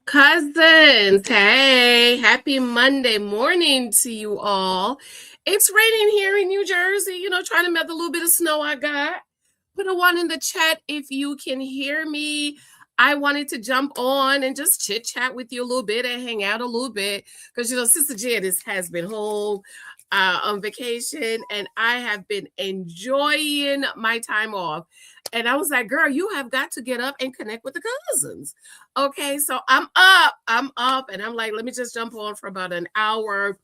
Cousins, hey, happy Monday morning to you all. It's raining here in New Jersey, trying to melt a little bit of snow I got. Put a one in the chat if you can hear me. I wanted to jump on and just chit chat with you a little bit and hang out a little bit because, Sister Janice has been home on vacation and I have been enjoying my time off. And I was like, girl, you have got to get up and connect with the cousins. Okay, so I'm up, and I'm like, let me just jump on for about an hour.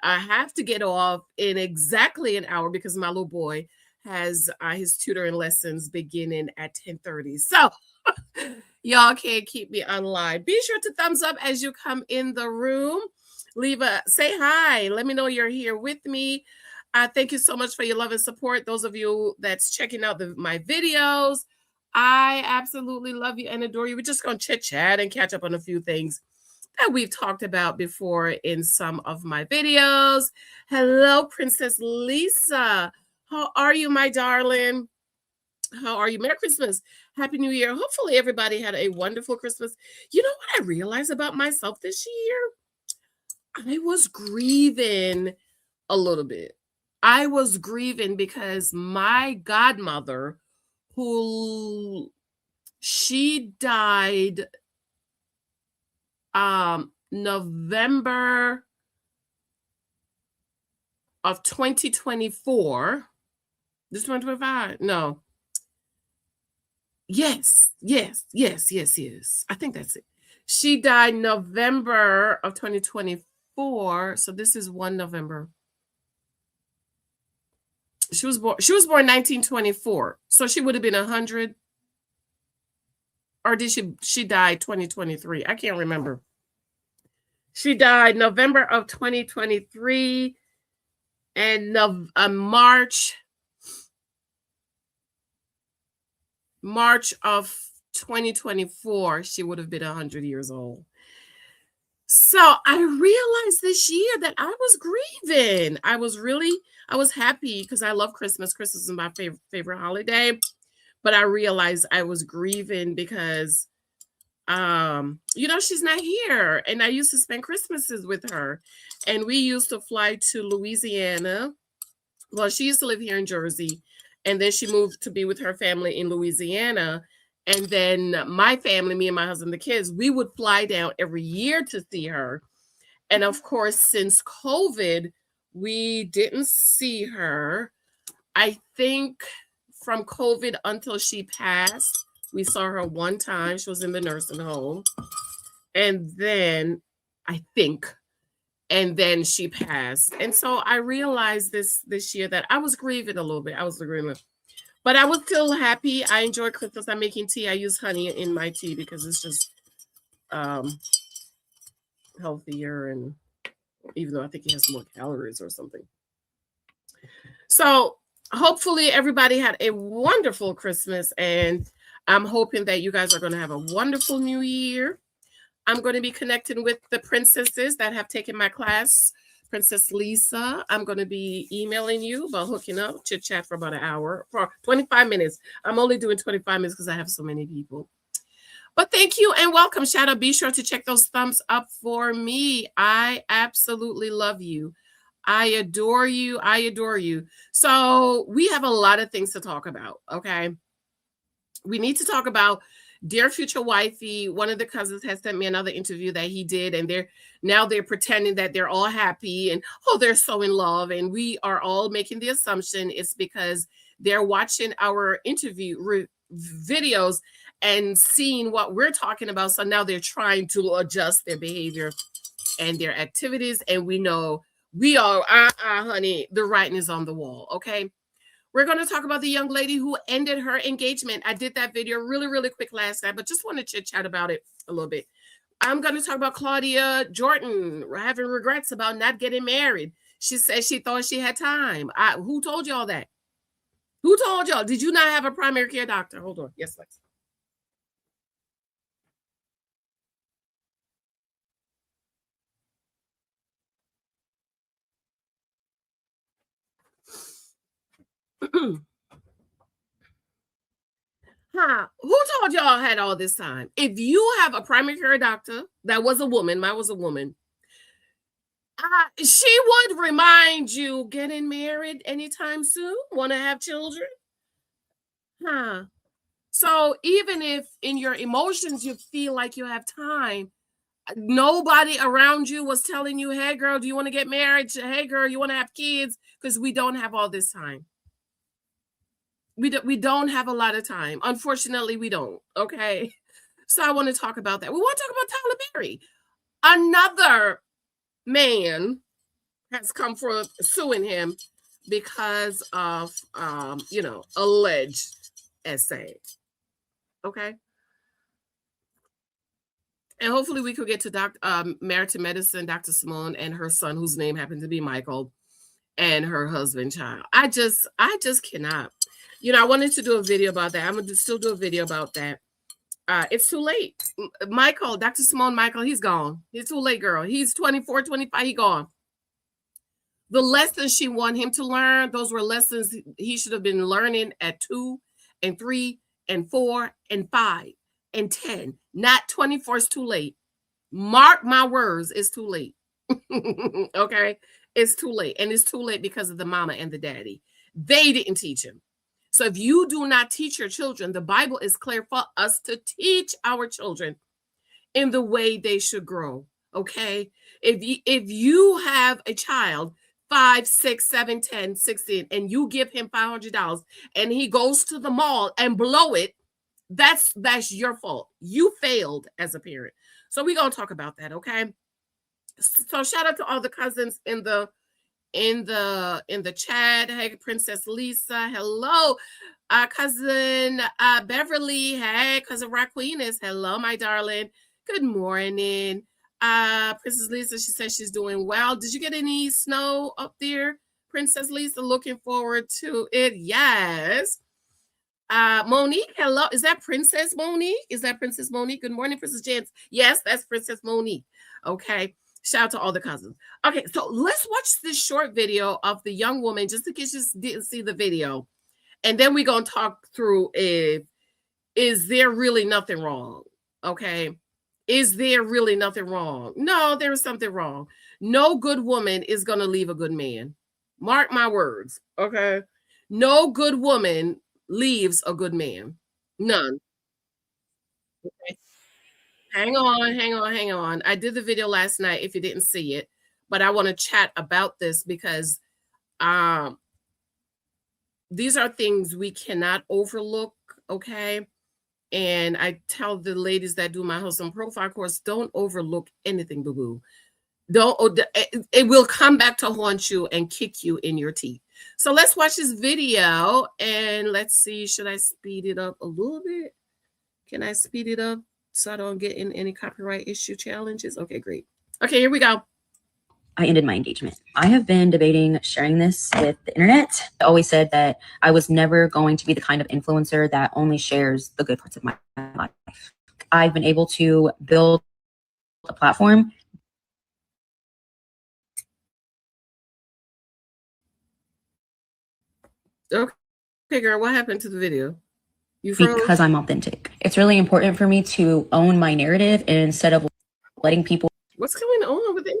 I have to get off in exactly an hour because my little boy has his tutoring lessons beginning at 10:30. So y'all can't keep me online. Be sure to thumbs up as you come in the room. Say hi. Let me know you're here with me. Thank you so much for your love and support. Those of you that's checking out my videos, I absolutely love you and adore you. We're just going to chit chat and catch up on a few things that we've talked about before in some of my videos. Hello, Princess Lisa. How are you, my darling? How are you? Merry Christmas. Happy New Year. Hopefully, everybody had a wonderful Christmas. You know what I realized about myself this year? I was grieving a little bit. I was grieving because my godmother, who she died November of 2024. This 2025? No. Yes. I think that's it. She died November of 2024. So this is 1 November. She was born 1924. So she would have been 100. Or did she died 2023? I can't remember. She died November of 2023 and March of 2024, she would have been 100 years old. So I realized this year that I was grieving. I was happy because I love Christmas. Christmas is my favorite holiday. But I realized I was grieving because she's not here. And I used to spend Christmases with her. And we used to fly to Louisiana. Well, she used to live here in Jersey. And then she moved to be with her family in Louisiana. And then my family, me and my husband, the kids, we would fly down every year to see her. And of course, since COVID, we didn't see her. I think from COVID until she passed, we saw her one time. She was in the nursing home. And then she passed. And so I realized this year that I was grieving a little bit. I was grieving. But I was still happy. I enjoy Christmas. I'm making tea. I use honey in my tea because it's just healthier, and even though I think it has more calories or something. So hopefully everybody had a wonderful Christmas, and I'm hoping that you guys are going to have a wonderful new year. I'm going to be connecting with the princesses that have taken my class. Princess Lisa, I'm going to be emailing you about hooking up, chit chat for about an hour, for 25 minutes. I'm only doing 25 minutes because I have so many people. But thank you and welcome. Shout out. Be sure to check those thumbs up for me. I absolutely love you. I adore you. I adore you. So we have a lot of things to talk about. Okay. We need to talk about Dear Future Wifey. One of the cousins has sent me another interview that he did, and they're pretending that they're all happy and they're so in love. And we are all making the assumption it's because they're watching our interview videos and seeing what we're talking about. So now they're trying to adjust their behavior and their activities. And we know we are, honey, the writing is on the wall. Okay. We're going to talk about the young lady who ended her engagement. I did that video really, really quick last night, but just want to chit chat about it a little bit. I'm going to talk about Claudia Jordan having regrets about not getting married. She said she thought she had time. Who told y'all that? Who told y'all? Did you not have a primary care doctor? Hold on. Yes, Lex. Huh? Who told y'all I had all this time? If you have a primary care doctor that was a woman, mine was a woman, she would remind you getting married anytime soon, want to have children. Huh? So even if in your emotions you feel like you have time, nobody around you was telling you, hey girl, do you want to get married? Hey girl, you want to have kids? Because we don't have all this time. We don't have a lot of time. Unfortunately, we don't. Okay. So I want to talk about that. We want to talk about Tyler Perry. Another man has come for suing him because of alleged essay. Okay. And hopefully we could get to Married to Medicine, Dr. Simone, and her son, whose name happened to be Michael, and her husband, child. I just cannot. I wanted to do a video about that. I'm going to still do a video about that. It's too late. Michael, Dr. Simone Michael, he's gone. It's too late, girl. He's 24, 25, he gone. The lessons she wanted him to learn, those were lessons he should have been learning at 2 and 3 and 4 and 5 and 10. Not 24 is too late. Mark my words, it's too late. Okay? It's too late. And it's too late because of the mama and the daddy. They didn't teach him. So if you do not teach your children, the Bible is clear for us to teach our children in the way they should grow. Okay? If you have a child 5, 6, 7, 10, 16, and you give him $500 and he goes to the mall and blow it, that's your fault. You failed as a parent. So we're gonna talk about that, okay? So shout out to all the cousins in the chat. Hey, Princess Lisa, hello. Cousin Beverly, hey, cousin Raquenis, hello, my darling. Good morning. Princess Lisa, she says she's doing well. Did you get any snow up there, Princess Lisa? Looking forward to it. Yes. Monique, hello. Is that Princess Monique? Is that Princess Monique? Good morning, Princess Jens. Yes, that's Princess Monique. Okay. Shout out to all the cousins. Okay, so let's watch this short video of the young woman, just in case you didn't see the video. And then we're going to talk through is there really nothing wrong? Okay. Is there really nothing wrong? No, there is something wrong. No good woman is going to leave a good man. Mark my words. Okay. No good woman leaves a good man. None. Okay. Hang on. I did the video last night if you didn't see it, but I want to chat about this because these are things we cannot overlook, okay? And I tell the ladies that do my husband profile course, don't overlook anything, boo-boo. It will come back to haunt you and kick you in your teeth. So let's watch this video and let's see, should I speed it up a little bit? Can I speed it up so I don't get in any copyright issue challenges? Okay, great. Okay, here we go. I ended my engagement. I have been debating sharing this with the internet. I always said that I was never going to be the kind of influencer that only shares the good parts of my life. I've been able to build a platform. Okay, girl, what happened to the video? Because I'm authentic. It's really important for me to own my narrative instead of letting people. What's going on with it?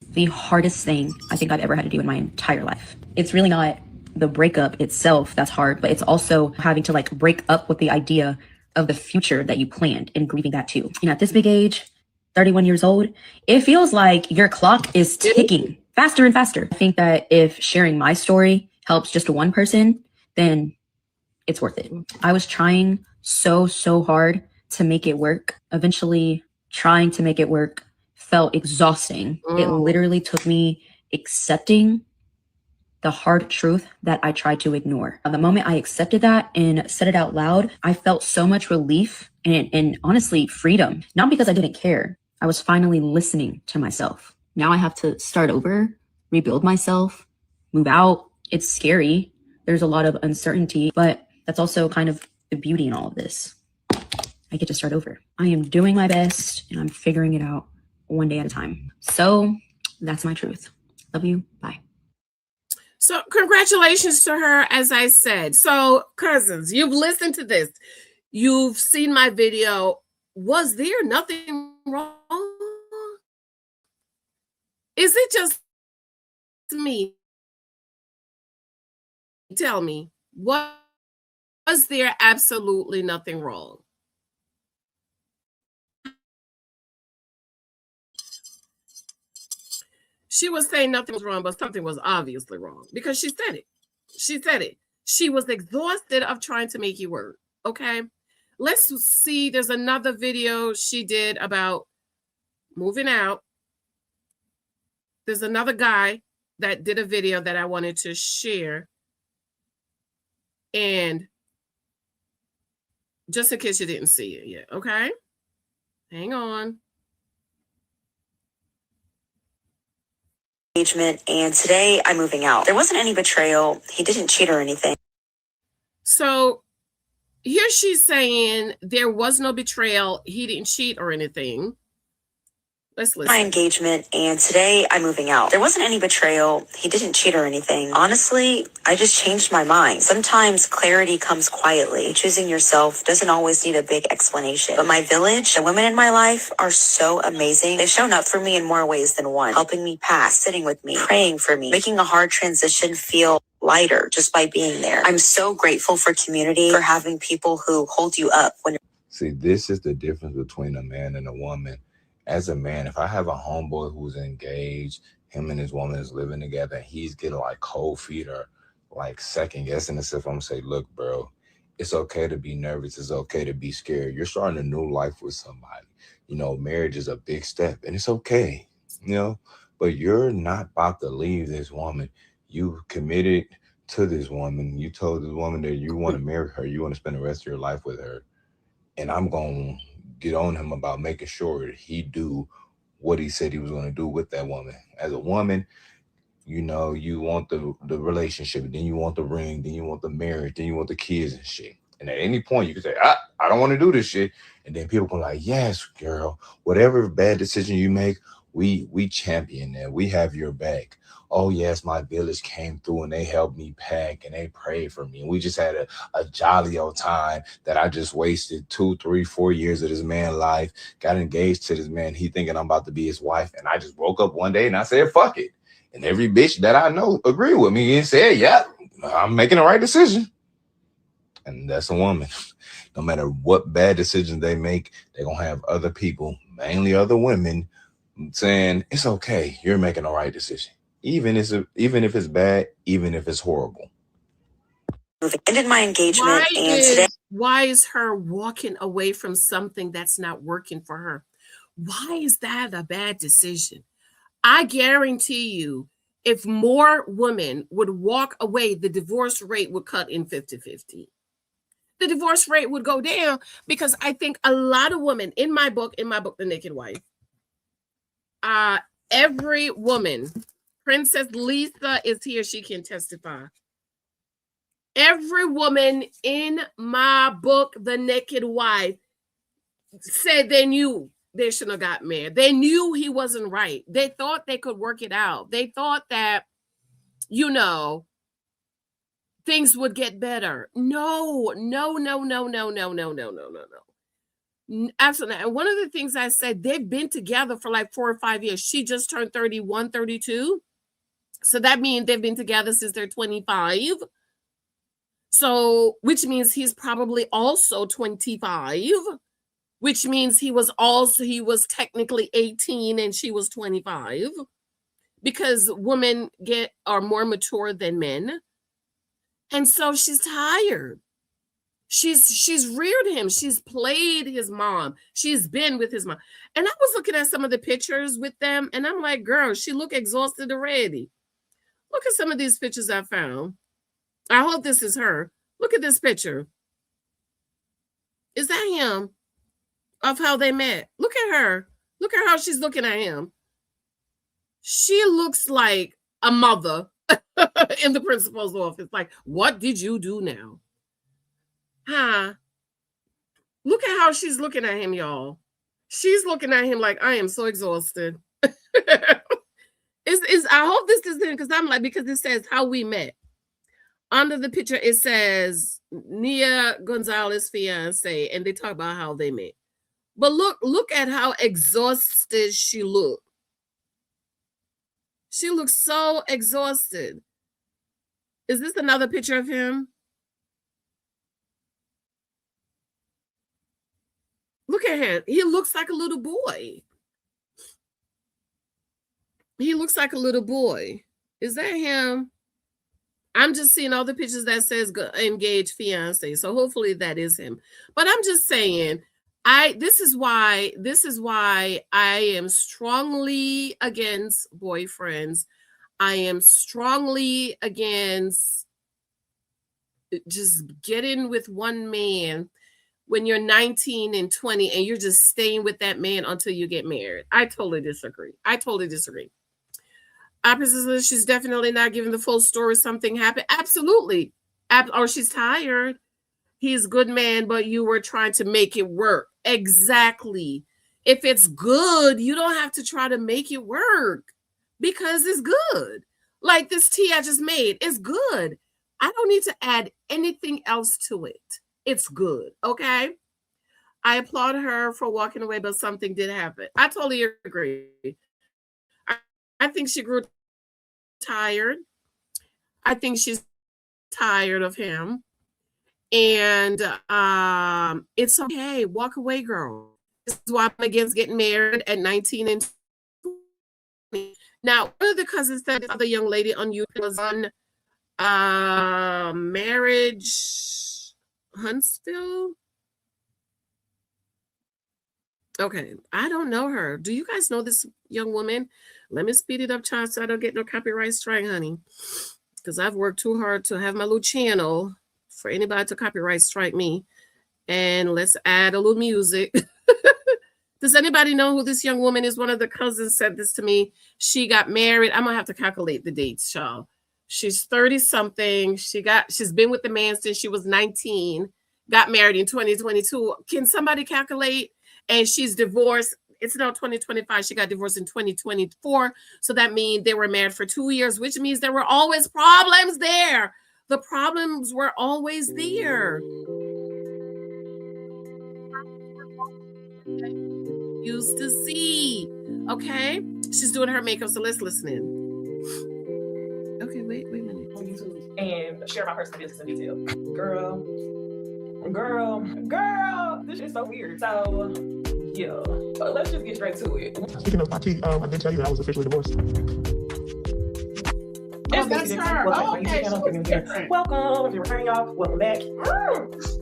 The hardest thing I think I've ever had to do in my entire life. It's really not the breakup itself that's hard, but it's also having to break up with the idea of the future that you planned and grieving that too. At this big age, 31 years old, it feels like your clock is ticking faster and faster. I think that if sharing my story helps just one person, then it's worth it. I was trying so hard to make it work. Eventually, trying to make it work felt exhausting. It literally took me accepting the hard truth that I tried to ignore. The moment I accepted that and said it out loud, I felt so much relief and honestly freedom. Not because I didn't care. I was finally listening to myself. Now I have to start over, rebuild myself, move out. It's scary. There's a lot of uncertainty, but that's also kind of the beauty in all of this. I get to start over. I am doing my best and I'm figuring it out one day at a time. So that's my truth. Love you. Bye. So, congratulations to her, as I said. So, cousins, you've listened to this, you've seen my video. Was there nothing wrong? Is it just me? Tell me, was there absolutely nothing wrong? She was saying nothing was wrong, but something was obviously wrong because she said it. She said it. She was exhausted of trying to make you work. Okay. Let's see. There's another video she did about moving out. There's another guy that did a video that I wanted to share. And just in case you didn't see it yet, okay? Hang on. Engagement, and today I'm moving out. There wasn't any betrayal. He didn't cheat or anything. So here she's saying there was no betrayal. He didn't cheat or anything. Let's listen. My engagement, and today I'm moving out. There wasn't any betrayal. He didn't cheat or anything. Honestly, I just changed my mind. Sometimes clarity comes quietly. Choosing yourself doesn't always need a big explanation. But my village, the women in my life, are so amazing. They've shown up for me in more ways than one, helping me pass, sitting with me, praying for me, making a hard transition feel lighter just by being there. I'm so grateful for community, for having people who hold you up when. See, this is the difference between a man and a woman. As a man, if I have a homeboy who's engaged, him and his woman is living together, and he's getting like cold feet or like second guessing himself, I'm gonna say, look, bro, it's okay to be nervous. It's okay to be scared. You're starting a new life with somebody. You know, marriage is a big step and it's okay, you know, but you're not about to leave this woman. You committed to this woman. You told this woman that you want to marry her. You want to spend the rest of your life with her. And I'm going to get on him about making sure that he do what he said he was going to do with that woman. As a woman, you know, you want the relationship, then you want the ring, then you want the marriage, then you want the kids and shit. And at any point you can say, I don't want to do this shit. And then people can like, yes, girl, whatever bad decision you make, we champion that. We have your back. Oh yes, my village came through and they helped me pack and they prayed for me. And we just had a jolly old time that I just wasted 2, 3, 4 years of this man's life, got engaged to this man. He thinking I'm about to be his wife. And I just woke up one day and I said, fuck it. And every bitch that I know agree with me and said, yeah, I'm making the right decision. And that's a woman. No matter what bad decisions they make, they're going to have other people, mainly other women, saying, it's okay, you're making the right decision. Even if it's bad, even if it's horrible. Ended my engagement, why is her walking away from something that's not working for her? Why is that a bad decision? I guarantee you, if more women would walk away, the divorce rate would cut in 50-50. The divorce rate would go down because I think a lot of women in my book, The Naked Wife, every woman, Princess Lisa is here, she can testify. Every woman in my book, The Naked Wife, said they knew they shouldn't have got married. They knew he wasn't right. They thought they could work it out. They thought that, you know, things would get better. No. Absolutely. And one of the things I said, they've been together for like 4 or 5 years. She just turned 31, 32. So that means they've been together since they're 25. So, which means he's probably also 25. Which means he was technically 18 and she was 25, because women are more mature than men. And so she's tired. She's reared him. She's played his mom. She's been with his mom. And I was looking at some of the pictures with them and I'm like, girl, she look exhausted already. Look at some of these pictures I found. I hope this is her. Look at this picture. Is that him? Of how they met. Look at her. Look at how she's looking at him. She looks like a mother in the principal's office. Like, what did you do now? Huh? Look at how she's looking at him, y'all. She's looking at him like, I am so exhausted. Is is, I hope this is him, because I'm like, because it says how we met. Under the picture, it says Nia Gonzalez fiance, and they talk about how they met. But look at how exhausted she looked. She looks so exhausted. Is this another picture of him? Look at him. He looks like a little boy. He looks like a little boy. Is that him? I'm just seeing all the pictures that says engaged fiance. So hopefully that is him. But I'm just saying, this is why I am strongly against boyfriends. I am strongly against just getting with one man when you're 19 and 20 and you're just staying with that man until you get married. I totally disagree. Opposite, she's definitely not giving the full story. Something happened. Absolutely. Or she's tired. He's a good man, but you were trying to make it work. Exactly. If it's good, you don't have to try to make it work because it's good. Like this tea I just made, it's good. I don't need to add anything else to it. It's good. Okay. I applaud her for walking away, but something did happen. I totally agree. I think she grew tired. I think she's tired of him. And it's okay. Walk away, girl. This is why I'm against getting married at 19 and 20. Now, one of the cousins said this other young lady on YouTube was on Marriage Huntsville. Okay, I don't know her. Do you guys know this young woman? Let me speed it up, child, so I don't get no copyright strike, honey. Because I've worked too hard to have my little channel for anybody to copyright strike me. And let's add a little music. Does anybody know who this young woman is? One of the cousins said this to me. She got married. I'm going to have to calculate the dates, y'all. She's 30-something. She's been with the man since she was 19. Got married in 2022. Can somebody calculate? And she's divorced. It's now 2025. She got divorced in 2024. So that means they were married for 2 years, which means there were always problems there. The problems were always there. Used to see. Okay. She's doing her makeup. So let's listen in. Okay, wait a minute. And share my personal business in detail. Girl, this is so weird. So, yeah, let's just get straight to it. Speaking of my tea, I did tell you that I was officially divorced. Oh, that's her. Oh, okay. Welcome. If you're returning, y'all, welcome back.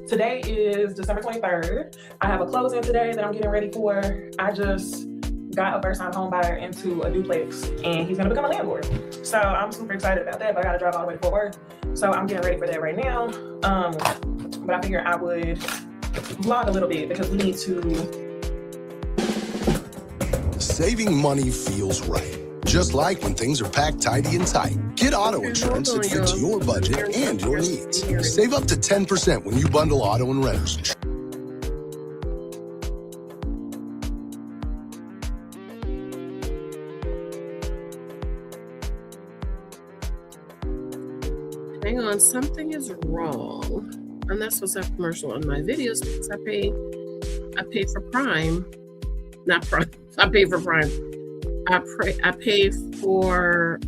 Today is December 23rd. I have a closing today that I'm getting ready for. I just got a first-time home buyer into a duplex, and he's gonna become a landlord. So I'm super excited about that, but I gotta drive all the way to Fort Worth. So I'm getting ready for that right now. But I figured I would vlog a little bit because we need to. Saving money feels right. Just like when things are packed tidy and tight. Get auto insurance that fits your budget and your needs. Save up to 10% when you bundle auto and renters insurance. Hang on, something is wrong. I'm not supposed to have commercial on my videos because I pay for Prime. Not Prime. I pay for Prime. I pay for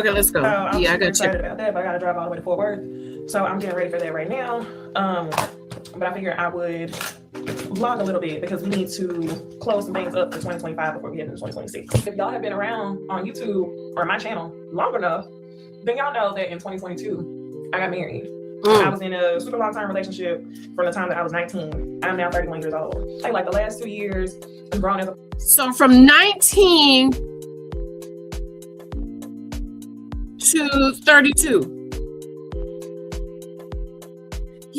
Okay, let's go. I'm I got excited about that, but I gotta drive all the way to Fort Worth. So I'm getting ready for that right now. But I figured I would vlog a little bit because we need to close some things up for 2025 before we get into 2026. If y'all have been around on YouTube or my channel long enough, then y'all know that in 2022, I got married. I was in a super long-term relationship from the time that I was 19. I'm now 31 years old. Like the last 2 years, I've grown as a... So from 19 to 32.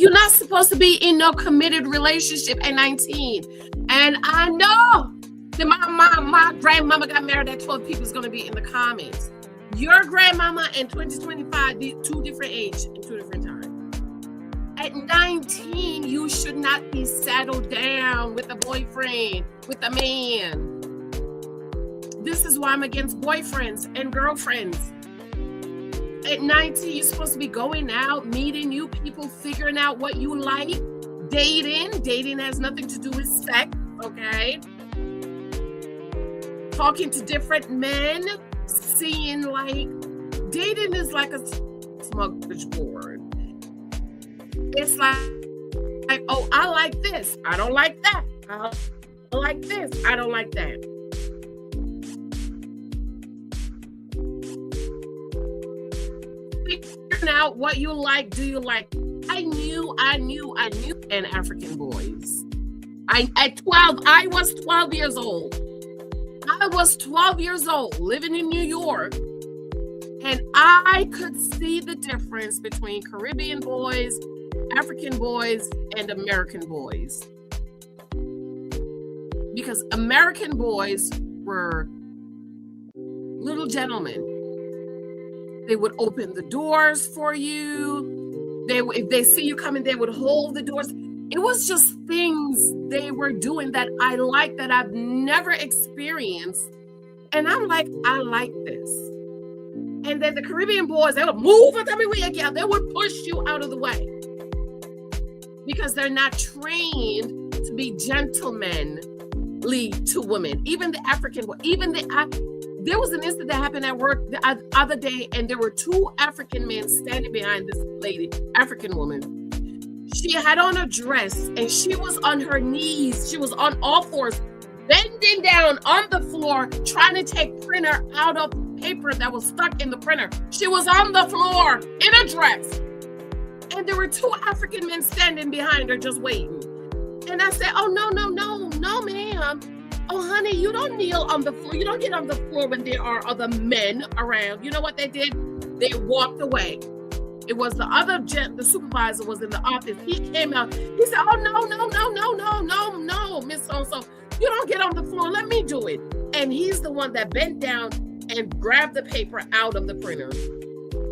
You're not supposed to be in no committed relationship at 19. And I know that my grandmama got married at 12. People is going to be in the comments. Your grandmama in 2025 did two different age and two different times. At 19, you should not be settled down with a boyfriend, with a man. This is why I'm against boyfriends and girlfriends. At 19, you're supposed to be going out, meeting new people, figuring out what you like, dating. Dating has nothing to do with sex, okay? Talking to different men, seeing like, dating is like a smorgasbord. It's like, oh, I like this. I don't like that. I like this. I don't like that. Figuring out what you like, do you like? I knew, and African boys. At 12, I was 12 years old. I was 12 years old, living in New York, and I could see the difference between Caribbean boys, African boys, and American boys. Because American boys were little gentlemen. They would open the doors for you. If they see you coming, they would hold the doors. It was just things they were doing that I liked, that I've never experienced. And I'm like, I like this. And then the Caribbean boys, they would move and tell me they would push you out of the way. Because they're not trained to be gentlemanly to women. Even the African, there was an incident that happened at work the other day, and there were two African men standing behind this lady, African woman. She had on a dress, and she was on her knees. She was on all fours, bending down on the floor, trying to take printer out of paper that was stuck in the printer. She was on the floor in a dress. And there were two African men standing behind her just waiting. And I said, oh, no, ma'am. Oh, honey, you don't kneel on the floor. You don't get on the floor when there are other men around. You know what they did? They walked away. It was the supervisor was in the office. He came out. He said, oh, no, Miss So-and-so. You don't get on the floor. Let me do it. And he's the one that bent down and grabbed the paper out of the printer.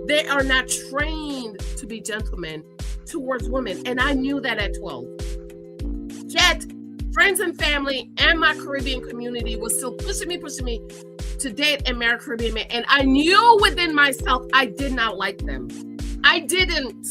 They are not trained to be gentlemen towards women. And I knew that at 12. Yet, friends and family and my Caribbean community was still pushing me to date and marry Caribbean men. And I knew within myself, I did not like them. I didn't.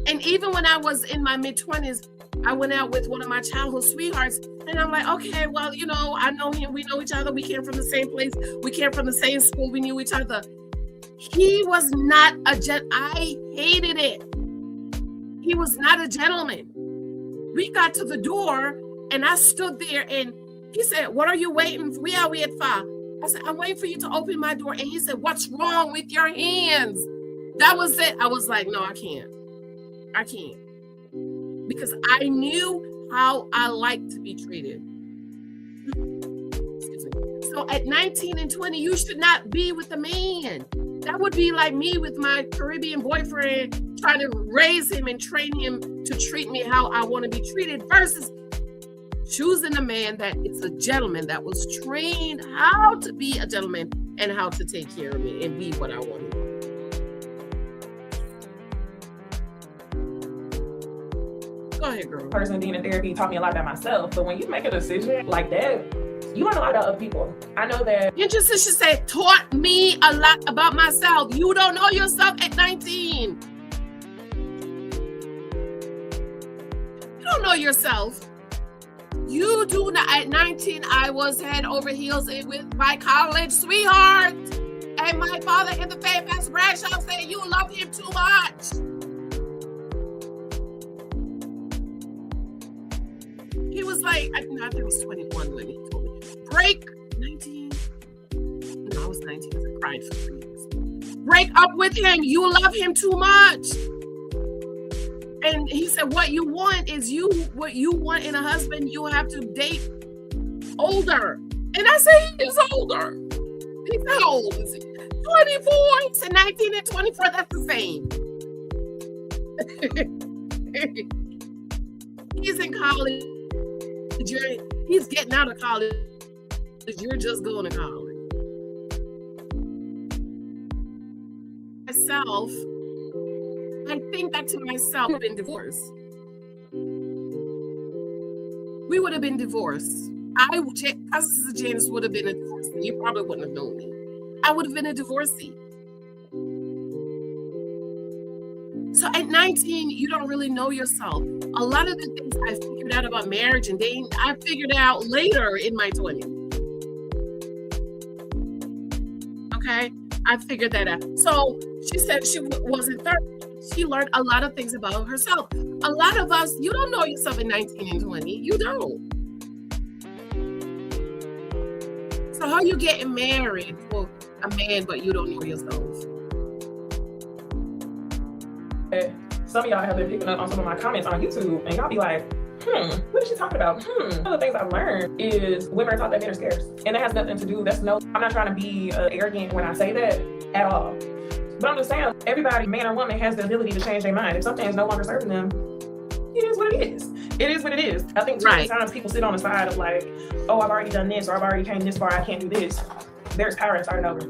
And even when I was in my mid-20s, I went out with one of my childhood sweethearts. And I'm like, okay, well, I know him. We know each other. We came from the same place. We came from the same school. We knew each other. He was not I hated it. He was not a gentleman. We got to the door and I stood there and he said, what are you waiting for? We at 5. I said, I'm waiting for you to open my door. And he said, what's wrong with your hands? That was it. I was like, no, I can't. Because I knew how I like to be treated. So at 19 and 20, you should not be with a man. That would be like me with my Caribbean boyfriend, trying to raise him and train him to treat me how I want to be treated, versus choosing a man that is a gentleman, that was trained how to be a gentleman and how to take care of me and be what I want to be. Go ahead, girl. Person being in therapy taught me a lot about myself. But when you make a decision like that, you learn a lot about other people. I know that. You just should say, taught me a lot about myself. You don't know yourself at 19. You don't know yourself. You do not. At 19, I was head over heels with my college sweetheart. And my father in the famous Bradshaw said, you love him too much. He was like, I think it was 21 when he told me. Break 19. No, I was 19 because I cried for 3 years. Break up with him. You love him too much. And he said, what you want is what you want in a husband, you have to date older. And I said, he's older. He said, how old is he? 24. He said 19 and 24, that's the same. He's in college. He's getting out of college. You're just going to college. Myself, I think that to myself, we would have been divorced. We would have been divorced. Cousin Janice would have been a divorcee. You probably wouldn't have known me. I would have been a divorcee. So at 19, you don't really know yourself. A lot of the things I figured out about marriage and dating, I figured out later in my 20s. Okay? I figured that out. So she said she wasn't 30. She learned a lot of things about herself. A lot of us, you don't know yourself at 19 and 20. You don't. So how you getting married for a man, but you don't know yourself? Some of y'all have been picking up on some of my comments on YouTube, and y'all be like, what is she talking about? One of the things I've learned is women are taught that men are scarce. And that has nothing to do, I'm not trying to be arrogant when I say that at all. But I'm just saying, everybody, man or woman, has the ability to change their mind. If something is no longer serving them, it is what it is. It is what it is. I think too many times people sit on the side of like, oh, I've already done this, or I've already came this far, I can't do this. There's power in starting over.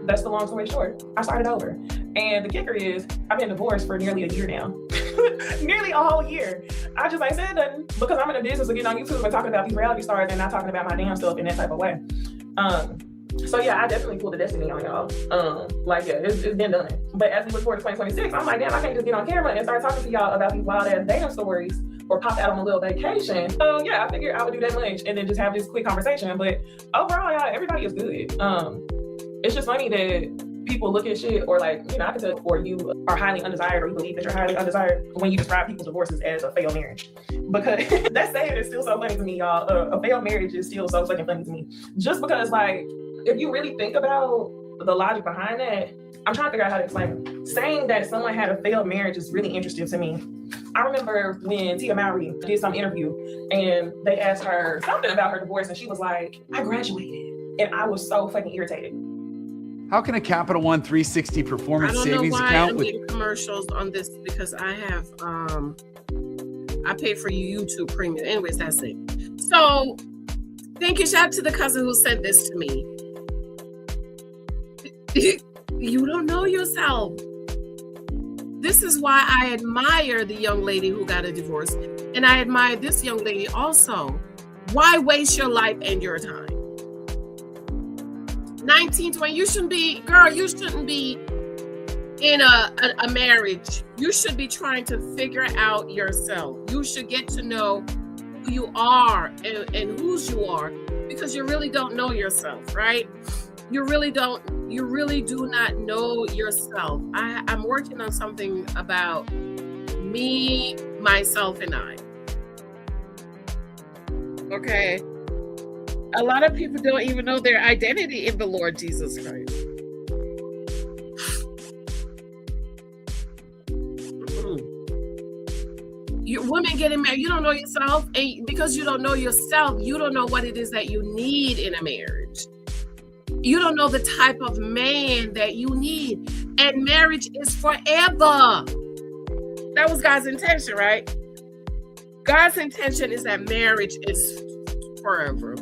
That's the long story short. I started over. And the kicker is, I've been divorced for nearly a year now. Nearly a whole year. I just ain't said nothing because I'm in the business of getting on YouTube and talking about these reality stars and not talking about my damn stuff in that type of way. So yeah, I definitely pulled the destiny on y'all. It's been done. But as we look forward to 2026, I'm like, damn, I can't just get on camera and start talking to y'all about these wild ass dating stories or pop out on a little vacation. So yeah, I figured I would do that much and then just have this quick conversation. But overall, y'all, everybody is good. It's just funny that people look at shit or like, I can tell, or you are highly undesired or you believe that you're highly undesired when you describe people's divorces as a failed marriage. Because that saying is still so funny to me, y'all. A failed marriage is still so fucking funny to me. Just because, like, if you really think about the logic behind that, I'm trying to figure out how to explain it. Saying that someone had a failed marriage is really interesting to me. I remember when Tia Mowry did some interview and they asked her something about her divorce and she was like, I graduated. And I was so fucking irritated. How can a Capital One 360 performance savings account I'm getting commercials on this because I have I pay for YouTube premium. Anyways, that's it. So thank you. Shout out to the cousin who sent this to me. You don't know yourself. This is why I admire the young lady who got a divorce. And I admire this young lady also. Why waste your life and your time? 19, 20, you shouldn't be in a marriage. You should be trying to figure out yourself. You should get to know who you are and whose you are, because you really don't know yourself, right? You really do not know yourself. I'm working on something about me, myself, and I. Okay. A lot of people don't even know their identity in the Lord Jesus Christ. You women getting married, you don't know yourself, and because you don't know yourself, you don't know what it is that you need in a marriage. You don't know the type of man that you need. And marriage is forever. That was God's intention, right? God's intention is that marriage is forever.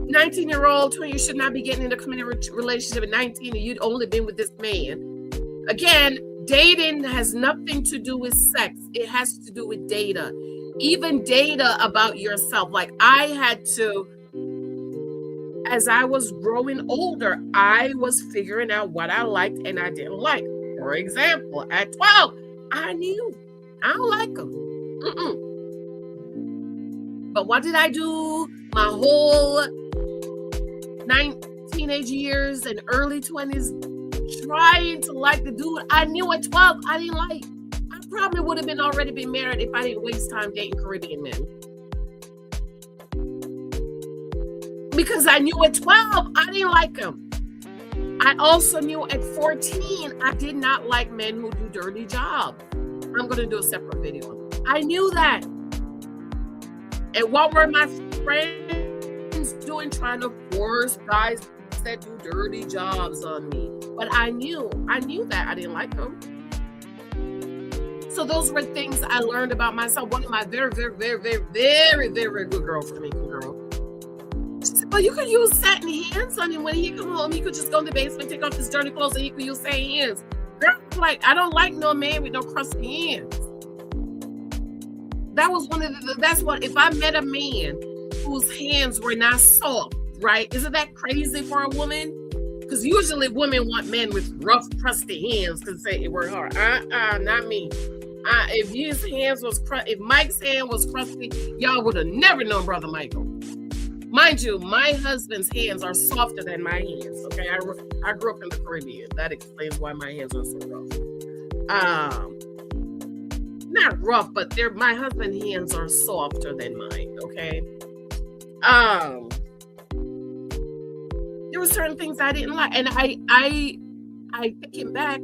19-year-old, 20, you should not be getting in a committed relationship at 19 and you'd only been with this man. Again, dating has nothing to do with sex. It has to do with data. Even data about yourself. Like I had to, as I was growing older, I was figuring out what I liked and I didn't like. For example, at 12, I knew I don't like them. But what did I do my whole teenage years and early 20s trying to like the dude I knew at 12 I didn't like? I probably would have already been married if I didn't waste time dating Caribbean men. Because I knew at 12 I didn't like them. I also knew at 14 I did not like men who do dirty jobs. I'm going to do a separate video. I knew that. And what were my friends doing, trying to force guys that do dirty jobs on me? But I knew that I didn't like them. So those were things I learned about myself. One of my very, very, very, very, very, very good girlfriend, girl. She said, well, you could use satin hands on him. When he come home, he could just go in the basement, take off his dirty clothes, and he could use satin hands. Girl, like, I don't like no man with no crusty hands. That was one of that's what, if I met a man whose hands were not soft, right? Isn't that crazy for a woman? Because usually women want men with rough, crusty hands because they work hard. Not me. If his hands was if Mike's hand was crusty, y'all would have never known Brother Michael. Mind you, my husband's hands are softer than my hands. Okay, I grew up in the Caribbean. That explains why my hands are so rough. Not rough, but my husband's hands are softer than mine. Okay. There were certain things I didn't like, and I thinking back,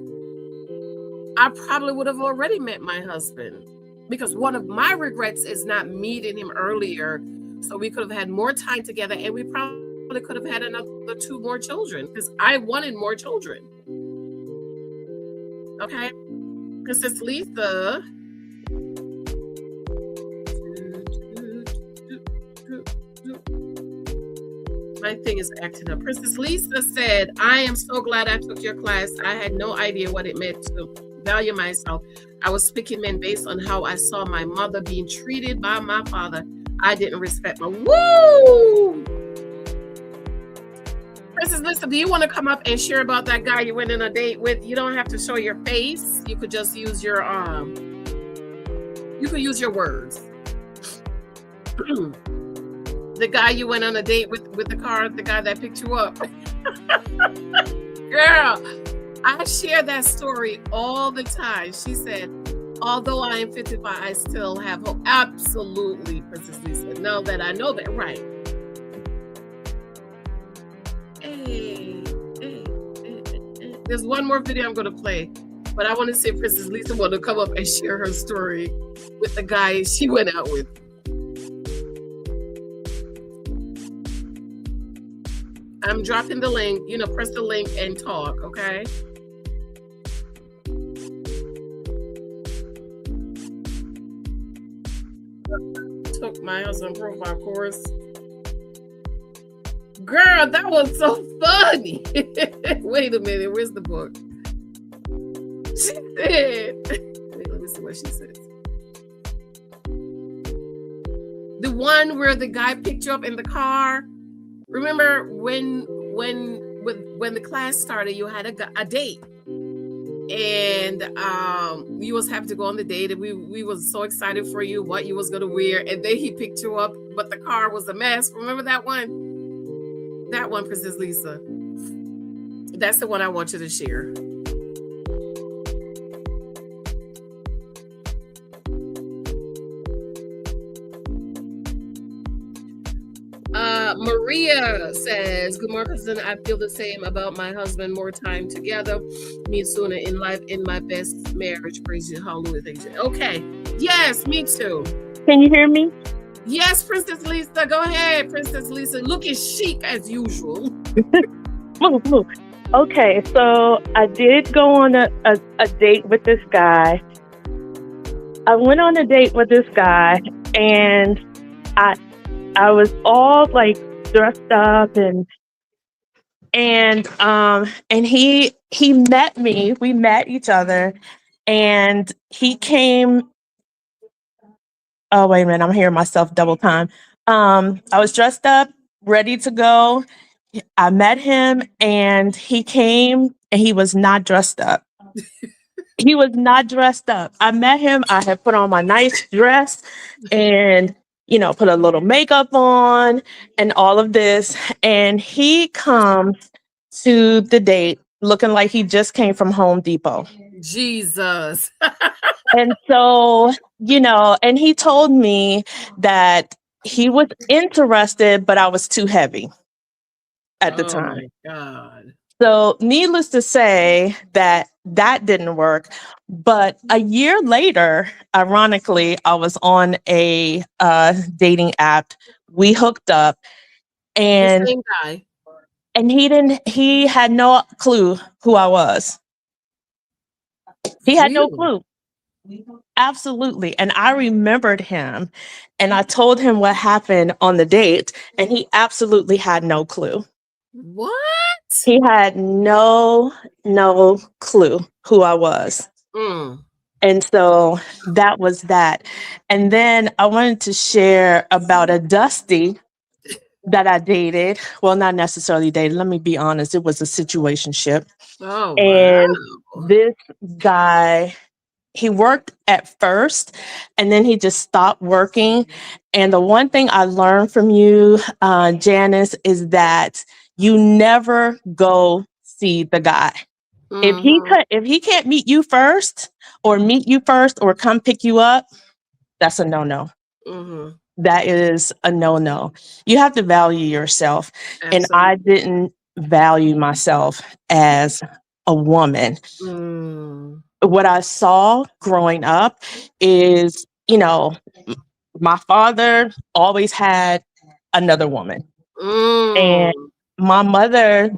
I probably would have already met my husband, because one of my regrets is not meeting him earlier, so we could have had more time together, and we probably could have had another 2 more children, because I wanted more children. Okay, Princess Lisa. My thing is acting up. Princess Lisa said, I am so glad I took your class. I had no idea what it meant to value myself. I was picking men based on how I saw my mother being treated by my father. I didn't respect my woo. Princess Lisa, do you want to come up and share about that guy you went on a date with? You don't have to show your face. You could just use your you could use your words. The guy you went on a date with the car, the guy that picked you up. Girl, I share that story all the time. She said, although I am 55, I still have hope. Absolutely, Princess Lisa. Now that I know that, right. Hey. There's one more video I'm going to play, but I want to see if Princess Lisa want to come up and share her story with the guy she went out with. I'm dropping the link, press the link and talk, okay? Took my husband profile course. Girl, that was so funny. Wait a minute, where's the book? She said, wait, let me see what she says. The one where the guy picked you up in the car. Remember when the class started, you had a date, and you was happy to go on the date, and we was so excited for you, what you was gonna wear, and then he picked you up, but the car was a mess. Remember that one? That one, Princess Lisa. That's the one I want you to share. Maria says, good morning, cousin. I feel the same about my husband. More time together, me sooner in life, in my best marriage. Praise you, hallelujah. Thank you. Okay. Yes, me too. Can you hear me? Yes, Princess Lisa. Go ahead, Princess Lisa. Looking chic as usual. Move. Okay, so I did go on a date with this guy. I went on a date with this guy, and I was all like dressed up and he met me. We met each other, and he came. Oh, wait a minute, I'm hearing myself double time. I was dressed up, ready to go. I met him, and he came, and he was not dressed up. He was not dressed up. I met him. I had put on my nice dress and put a little makeup on and all of this. And he comes to the date looking like he just came from Home Depot. Jesus. And so, and he told me that he was interested, but I was too heavy at the time. Oh my God. So needless to say that didn't work. But a year later, ironically, I was on a dating app. We hooked up, and the same guy. And he had no clue who I was. He had no clue. Absolutely. And I remembered him and I told him what happened on the date, and he absolutely had no clue. What? He had no clue who I was. Mm. And so that was that. And then I wanted to share about a Dusty that I dated. Well, not necessarily dated. Let me be honest. It was a situationship. Oh, And wow. this guy, he worked at first and then he just stopped working. And the one thing I learned from you, Janice, is that you never go see the guy. Mm-hmm. If he can't meet you first or come pick you up, that's a no-no. Mm-hmm. That is a no-no. You have to value yourself. And I Absolutely. didn't value myself as a woman. Mm. What I saw growing up is, my father always had another woman. And Mm. my mother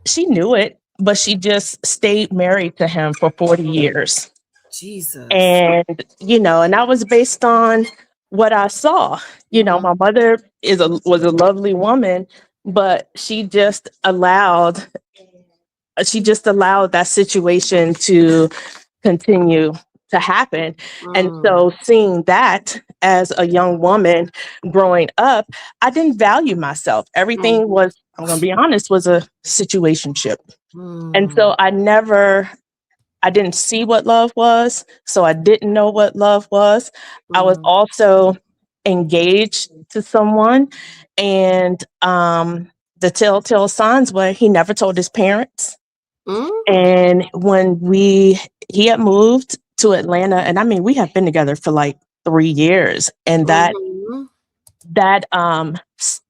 she knew it, but she just stayed married to him for 40 years. Jesus. And, and that was based on what I saw. Mm-hmm. My mother was a lovely woman, but she just allowed that situation to continue to happen. And Mm. so seeing that as a young woman growing up, I didn't value myself. Everything Mm-hmm. was, I'm going to be honest, was a situationship. And Mm. so I didn't see what love was. So I didn't know what love was. I was Mm. also engaged to someone. And the telltale signs were he never told his parents. Mm. And when he had moved to Atlanta, and I mean, we have been together for like 3 years. And Mm-hmm.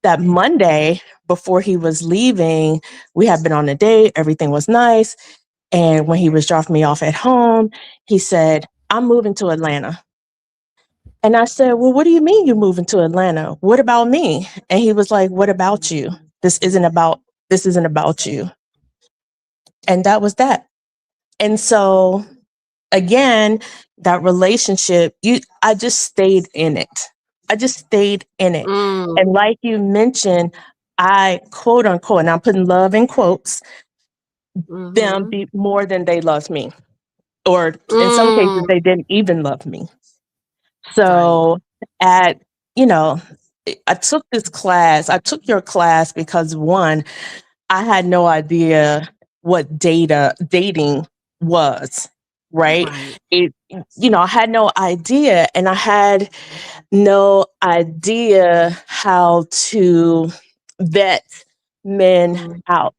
that Monday before he was leaving, we had been on a date, everything was nice. And when he was dropping me off at home, he said, "I'm moving to Atlanta." And I said, "Well, what do you mean you're moving to Atlanta? What about me?" And he was like, "What about you? This isn't about you." And that was that. And so again, that relationship, I just stayed in it. I just stayed in it. Mm. And like you mentioned, I quote unquote, and I'm putting love in quotes, them Mm-hmm. be more than they loved me. Or in some cases, Mm. they didn't even love me. Right. So at, you know, I took this class. I took your class because one, I had no idea what dating was, right? Right. I had no idea, and I had no idea how to vet men Mm. out.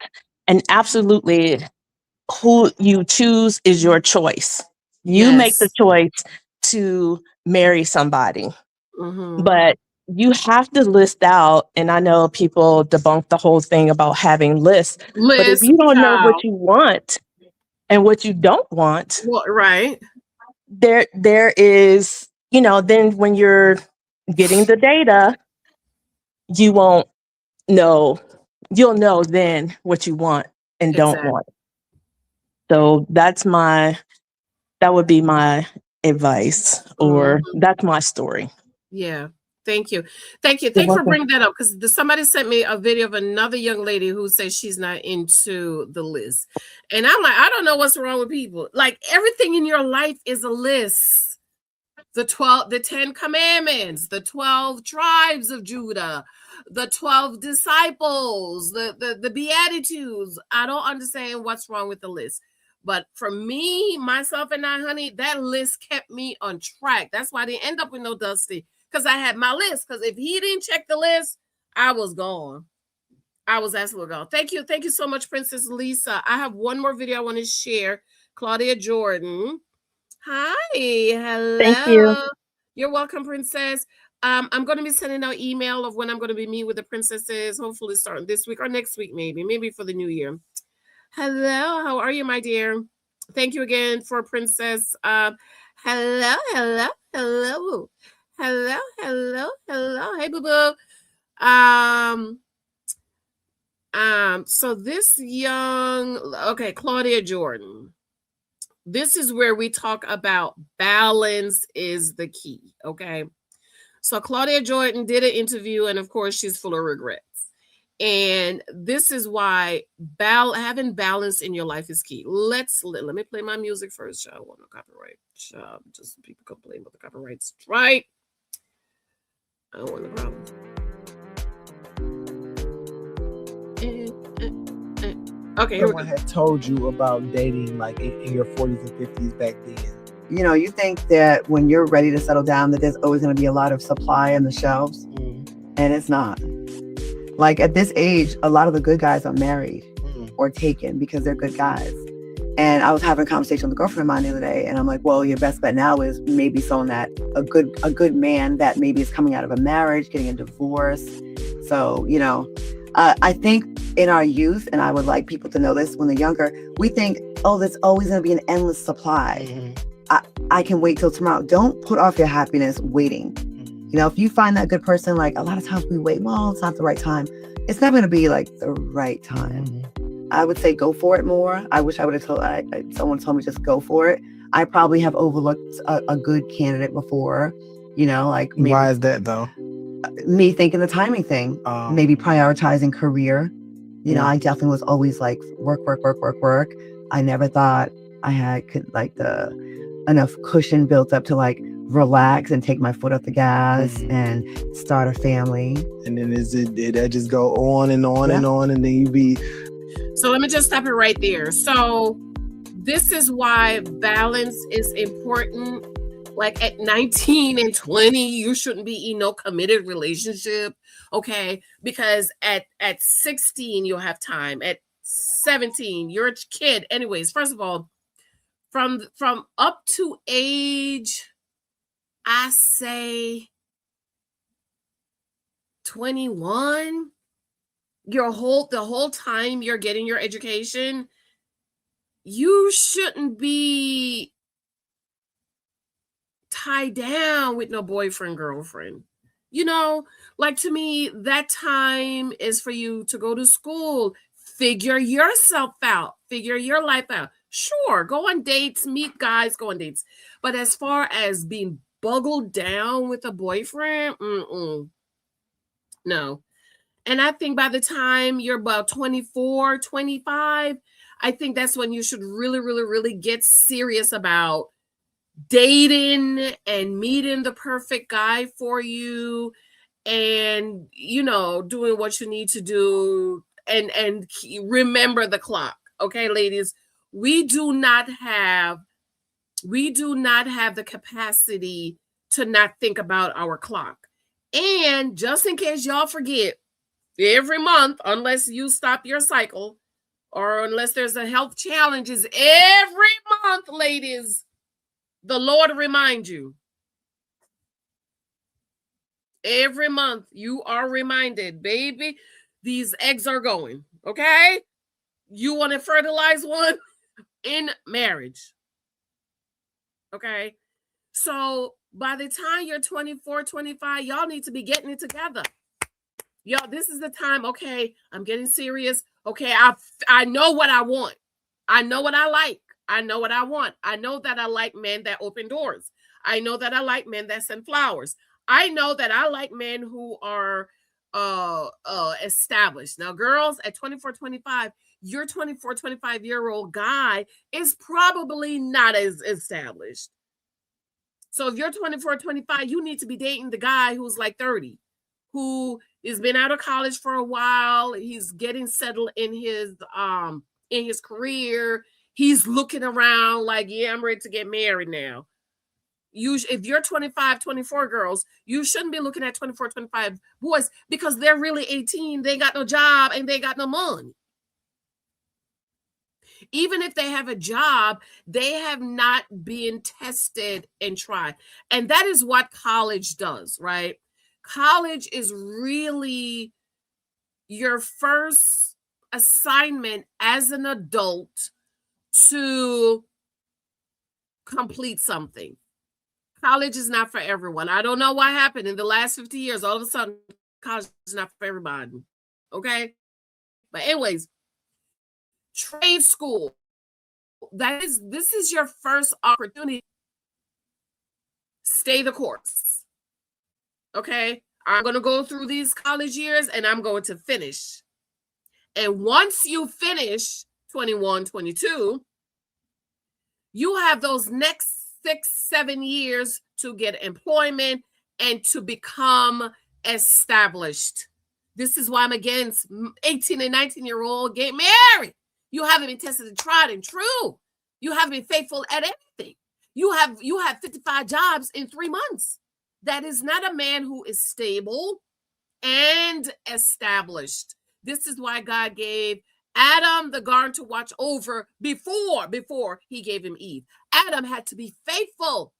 And absolutely, who you choose is your choice. You make the Yes. choice to marry somebody, Mm-hmm. but you have to list out. And I know people debunk the whole thing about having lists, but if Liz, you don't know what child. you want and what you don't want, What? Right. there is, then when you're getting the data, you won't know. You'll know then what you want and don't Exactly. want. So that would be my advice, or Mm. that's my story. Yeah. Thank you. Thank you. You're Thanks for welcome. bringing that up because somebody sent me a video of another young lady who says she's not into the list. And I'm like, I don't know what's wrong with people. Like everything in your life is a list. The 10 commandments, the 12 tribes of Judah, the 12 disciples, the beatitudes. I don't understand what's wrong with the list. But for me, myself and I, honey, that list kept me on track. That's why I didn't end up with no Dusty. Because I had my list. Because if he didn't check the list, I was gone. I was absolutely gone. Thank you. Thank you so much, Princess Lisa. I have one more video I want to share. Claudia Jordan. Hi, Thank you. hello. You're welcome, princess. I'm going to be sending out email of when I'm going to be meeting with the princesses. Hopefully, starting this week or next week, maybe for the new year. Hello, how are you, my dear? Thank you again for princess. Hello, hello, hello, hello, hello, hello. Hey, boo boo. Um, so this young, okay, Claudia Jordan. This is where we talk about balance is the key, okay? So Claudia Jordan did an interview, and of course, she's full of regrets. And this is why having balance in your life is key. Let me play my music first. I don't want no copyright. Just people complain about the copyright strike. I don't want no problem. Okay, here we Someone go. had told you about dating like in your 40s and 50s back then. You know, you think that when you're ready to settle down that there's always going to be a lot of supply on the shelves, and it's not. Like at this age, a lot of the good guys are married or taken because they're good guys. And I was having a conversation with a girlfriend of mine the other day, and I'm like, well, your best bet now is maybe someone that a good man that maybe is coming out of a marriage, getting a divorce. So, you know, I think in our youth, and I would like people to know this when they're younger, we think, oh, there's always going to be an endless supply. I can wait till tomorrow. Don't put off your happiness waiting. You know, if you find that good person, like a lot of times we wait, well, it's not the right time. It's never going to be like the right time. I would say go for it more. I wish I would have told someone told me just go for it. I probably have overlooked a good candidate before, you know, like maybe, Why is that though? Me thinking the timing thing, maybe prioritizing career. You know, I definitely was always like work. I never thought I had enough cushion built up to like relax and take my foot off the gas and start a family. And then did that just go on and on and on, and then you be. So let me just stop it right there. So this is why balance is important. Like at 19 and 20, you shouldn't be in no committed relationship, okay? Because at 16, you'll have time. At 17, you're a kid. Anyways, first of all, from up to age, I say 21, the whole time you're getting your education, you shouldn't be tied down with no boyfriend, girlfriend. You know, like to me, that time is for you to go to school, figure yourself out, figure your life out. Sure, go on dates, meet guys, go on dates. But as far as being buggled down with a boyfriend, no. And I think by the time you're about 24, 25, I think that's when you should really, really, really get serious about dating and meeting the perfect guy for you and, you know, doing what you need to do and remember the clock. Okay, ladies, we do not have the capacity to not think about our clock. And just in case y'all forget, every month, unless you stop your cycle or unless there's a health challenges, every month, ladies, the Lord remind you. Every month you are reminded, baby, these eggs are going, okay? You want to fertilize one in marriage, okay? So by the time you're 24, 25, y'all need to be getting it together. Y'all, this is the time, okay, I'm getting serious. Okay, I know what I want. I know what I like. I know what I want. I know that I like men that open doors. I know that I like men that send flowers. I know that I like men who are established. Now, girls, at 24, 25, your 24, 25-year-old guy is probably not as established. So if you're 24, 25, you need to be dating the guy who's like 30, who has been out of college for a while. He's getting settled in his career. He's looking around like, yeah, I'm ready to get married now. If you're 25, 24 girls, you shouldn't be looking at 24, 25 boys because they're really 18. They got no job and they got no money. Even if they have a job, they have not been tested and tried. And that is what college does, right? College is really your first assignment as an adult to complete something. College is not for everyone. I don't know what happened in the last 50 years. All of a sudden, college is not for everybody. Okay? But anyways, trade school. this is your first opportunity. Stay the course. Okay? I'm going to go through these college years and I'm going to finish. And once you finish 21, 22, you have those next 6-7 years to get employment and to become established. This is why I'm against 18 and 19-year-old get married. You haven't been tested and tried and true. You haven't been faithful at anything. You have 55 jobs in 3 months. That is not a man who is stable and established. This is why God gave Adam the garden to watch over before he gave him Eve. Adam had to be faithful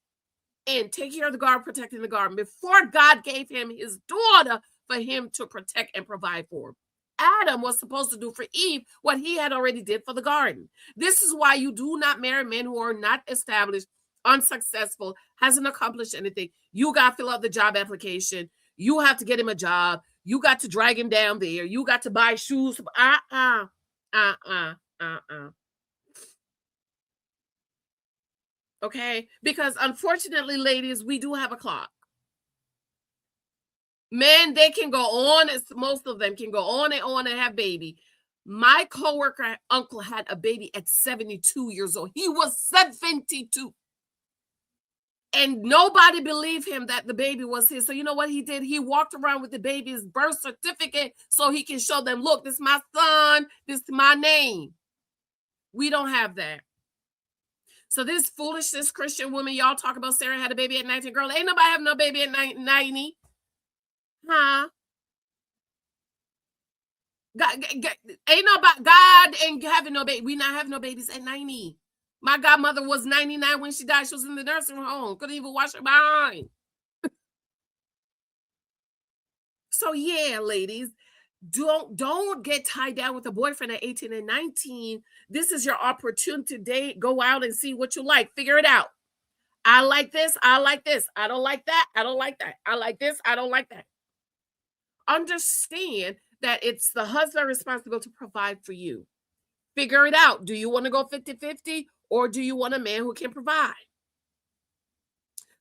and take care of the garden, protecting the garden before God gave him his daughter for him to protect and provide for. Adam was supposed to do for Eve what he had already did for the garden. This is why you do not marry men who are not established, unsuccessful, hasn't accomplished anything. You got to fill out the job application. You have to get him a job. You got to drag him down there. You got to buy shoes. Okay? Because unfortunately, ladies, we do have a clock. Men, they can go on, most of them can go on and have baby. My coworker uncle had a baby at 72 years old. He was 72. And nobody believed him that the baby was his. So you know what he did? He walked around with the baby's birth certificate so he can show them, look, this is my son, this is my name. We don't have that. So this foolishness Christian woman, y'all talk about Sarah had a baby at 19. Girl, ain't nobody have no baby at 90. Huh? God, ain't nobody, God ain't having no baby. We not having no babies at 90. My godmother was 99 when she died. She was in the nursing home. Couldn't even wash her behind. So yeah, ladies, don't get tied down with a boyfriend at 18 and 19. This is your opportunity to date. Go out and see what you like. Figure it out. I like this. I like this. I don't like that. I don't like that. I like this. I don't like that. Understand that it's the husband's responsibility to provide for you. Figure it out. Do you want to go 50-50 or do you want a man who can provide?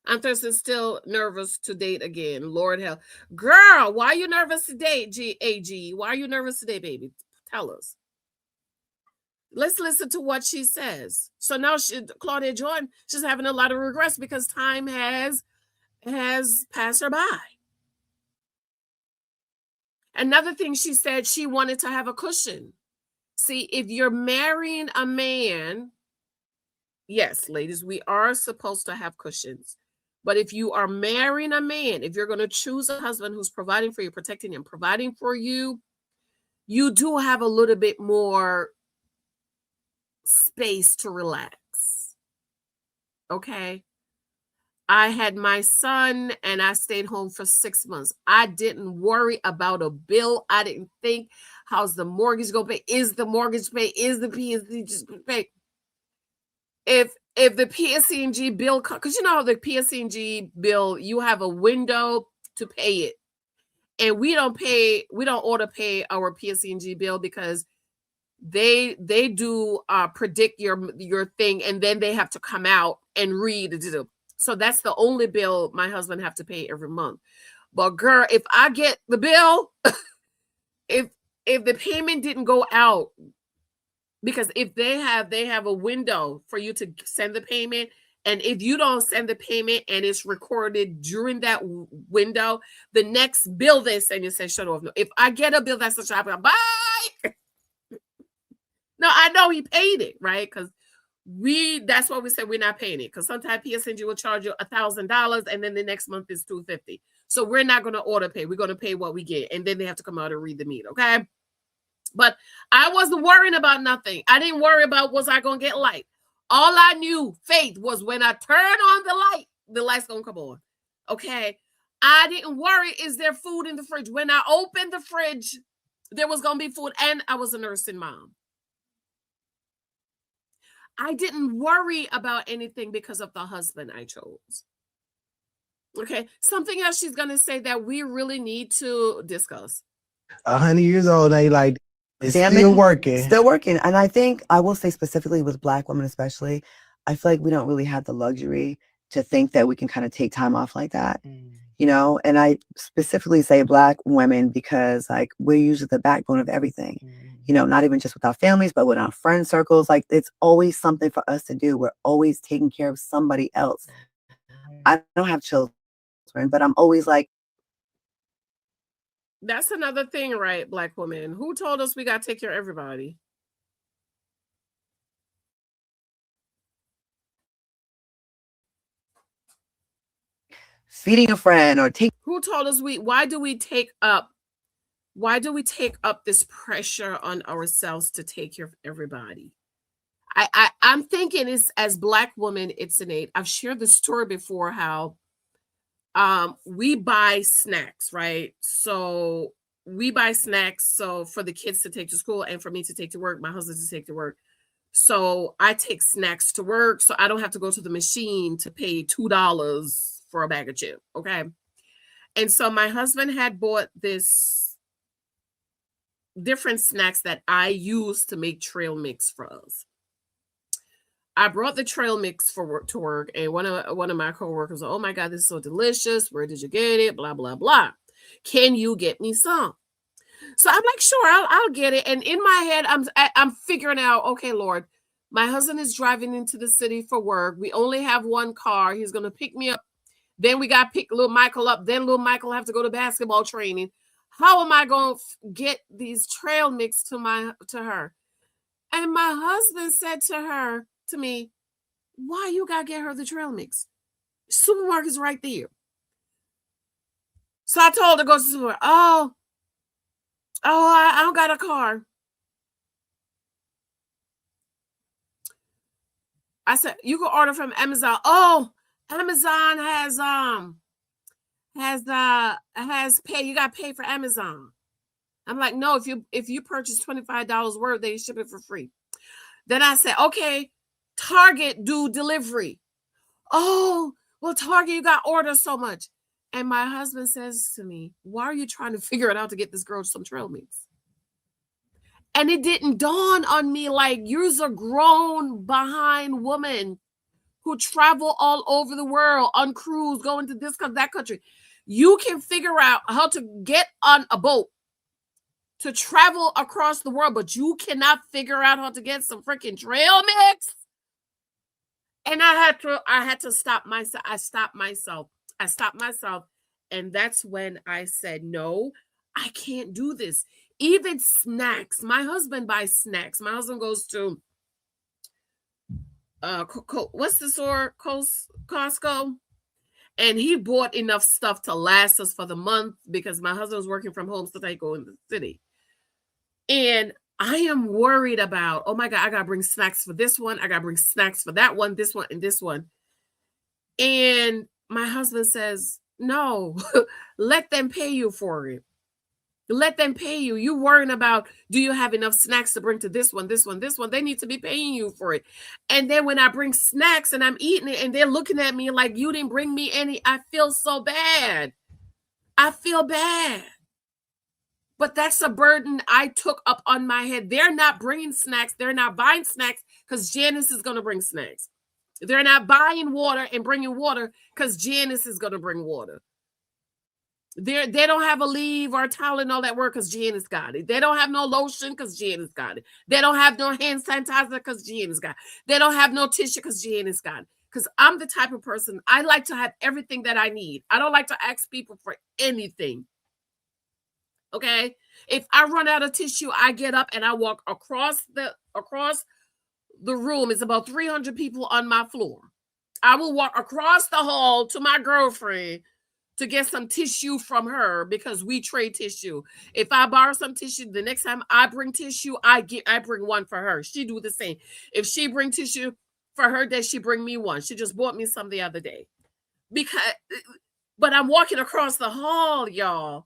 I'm still nervous to date again. Lord help. Girl, why are you nervous to date, AG? Why are you nervous today, baby? Tell us. Let's listen to what she says. So now Claudia Jordan, she's having a lot of regrets because time has passed her by. Another thing she said, she wanted to have a cushion. See, if you're marrying a man, yes, ladies, we are supposed to have cushions. But if you are marrying a man, if you're going to choose a husband who's providing for you, protecting and providing for you, you do have a little bit more space to relax. Okay? I had my son and I stayed home for 6 months. I didn't worry about a bill. I didn't think, how's the mortgage going to pay? Is the mortgage pay? Is the PSC pay? If the PSC&G bill, because you know the PSC&G bill, you have a window to pay it. And we don't auto pay our PSC&G bill because they do predict your thing and then they have to come out and read. So that's the only bill my husband have to pay every month. But girl, if I get the bill, if the payment didn't go out, because if they have a window for you to send the payment, and if you don't send the payment and it's recorded during that window, the next bill they send you says shut off. No, if I get a bill that's a shop, bye. No, I know he paid it, right? Because that's why we said we're not paying it, because sometimes PSNG will charge you $1,000 and then the next month is $250. So we're not going to auto pay. We're going to pay what we get, and then they have to come out and read the meter. Okay. But I wasn't worrying about nothing. I didn't worry about was I going to get light. All I knew, faith, was when I turn on the light, the light's going to come on. Okay. I didn't worry, is there food in the fridge? When I opened the fridge, there was going to be food, and I was a nursing mom. I didn't worry about anything because of the husband I chose. Okay. Something else she's going to say that we really need to discuss. 100 years old, they like, It's Damn still it. working. Still working. And I think I will say specifically with Black women, especially, I feel like we don't really have the luxury to think that we can kind of take time off like that, you know? And I specifically say Black women because like we're usually the backbone of everything, you know, not even just with our families, but with our friend circles. Like it's always something for us to do. We're always taking care of somebody else. I don't have children, but I'm always like, That's another thing, right, Black women? Who told us we got to take care of everybody? feeding a friend or taking. Who told us why do we take up this pressure on ourselves to take care of everybody? I'm thinking it's as Black women, it's innate. I've shared the story before how we buy snacks, right? So we buy snacks so for the kids to take to school and for me to take to work, my husband to take to work. So I take snacks to work so I don't have to go to the machine to pay $2 for a bag of chips. Okay. And so my husband had bought this different snacks that I use to make trail mix for us. I brought the trail mix to work, and one of my coworkers, oh my God, this is so delicious. Where did you get it? Blah, blah, blah. Can you get me some? So I'm like, sure, I'll get it. And in my head, I'm figuring out, okay, Lord, my husband is driving into the city for work. We only have one car. He's going to pick me up. Then we got to pick little Michael up. Then little Michael have to go to basketball training. How am I going to get these trail mix to her? And my husband said to me, why you got to get her the trail mix? Supermarket's right there. So I told her to go to the supermarket. I don't got a car. I said, you can order from Amazon. Oh, Amazon has pay. You got to pay for Amazon. I'm like, no, if you purchase $25 worth, they ship it for free. Then I said, okay, Target do delivery. Oh, well, Target, you got order so much. And my husband says to me, why are you trying to figure it out to get this girl some trail mix? And it didn't dawn on me like you're a grown behind woman who travel all over the world on cruise, going to this country, that country. You can figure out how to get on a boat to travel across the world, but you cannot figure out how to get some freaking trail mix. And I had to stop myself. I stopped myself. And that's when I said, no, I can't do this. Even snacks. My husband buys snacks. My husband goes to what's the store? Costco. And he bought enough stuff to last us for the month because my husband was working from home so they go in the city. And I am worried about, oh my God, I got to bring snacks for this one. I got to bring snacks for that one, this one, and this one. And my husband says, no, let them pay you for it. Let them pay you. You worrying about, do you have enough snacks to bring to this one, this one, this one? They need to be paying you for it. And then when I bring snacks and I'm eating it and they're looking at me like you didn't bring me any, I feel so bad. I feel bad. But that's a burden I took up on my head. They're not bringing snacks. They're not buying snacks because Janice is going to bring snacks. They're not buying water and bringing water because Janice is going to bring water. They don't have a leave or a towel and all that work because Janice got it. They don't have no lotion because Janice got it. They don't have no hand sanitizer because Janice got it. They don't have no tissue because Janice got it. Because I'm the type of person, I like to have everything that I need. I don't like to ask people for anything. Okay? If I run out of tissue, I get up and I walk across the room. It's about 300 people on my floor. I will walk across the hall to my girlfriend to get some tissue from her because we trade tissue. If I borrow some tissue, the next time I bring tissue, I bring one for her. She do the same. If she bring tissue for her day, she bring me one. She just bought me some the other day. But I'm walking across the hall, y'all.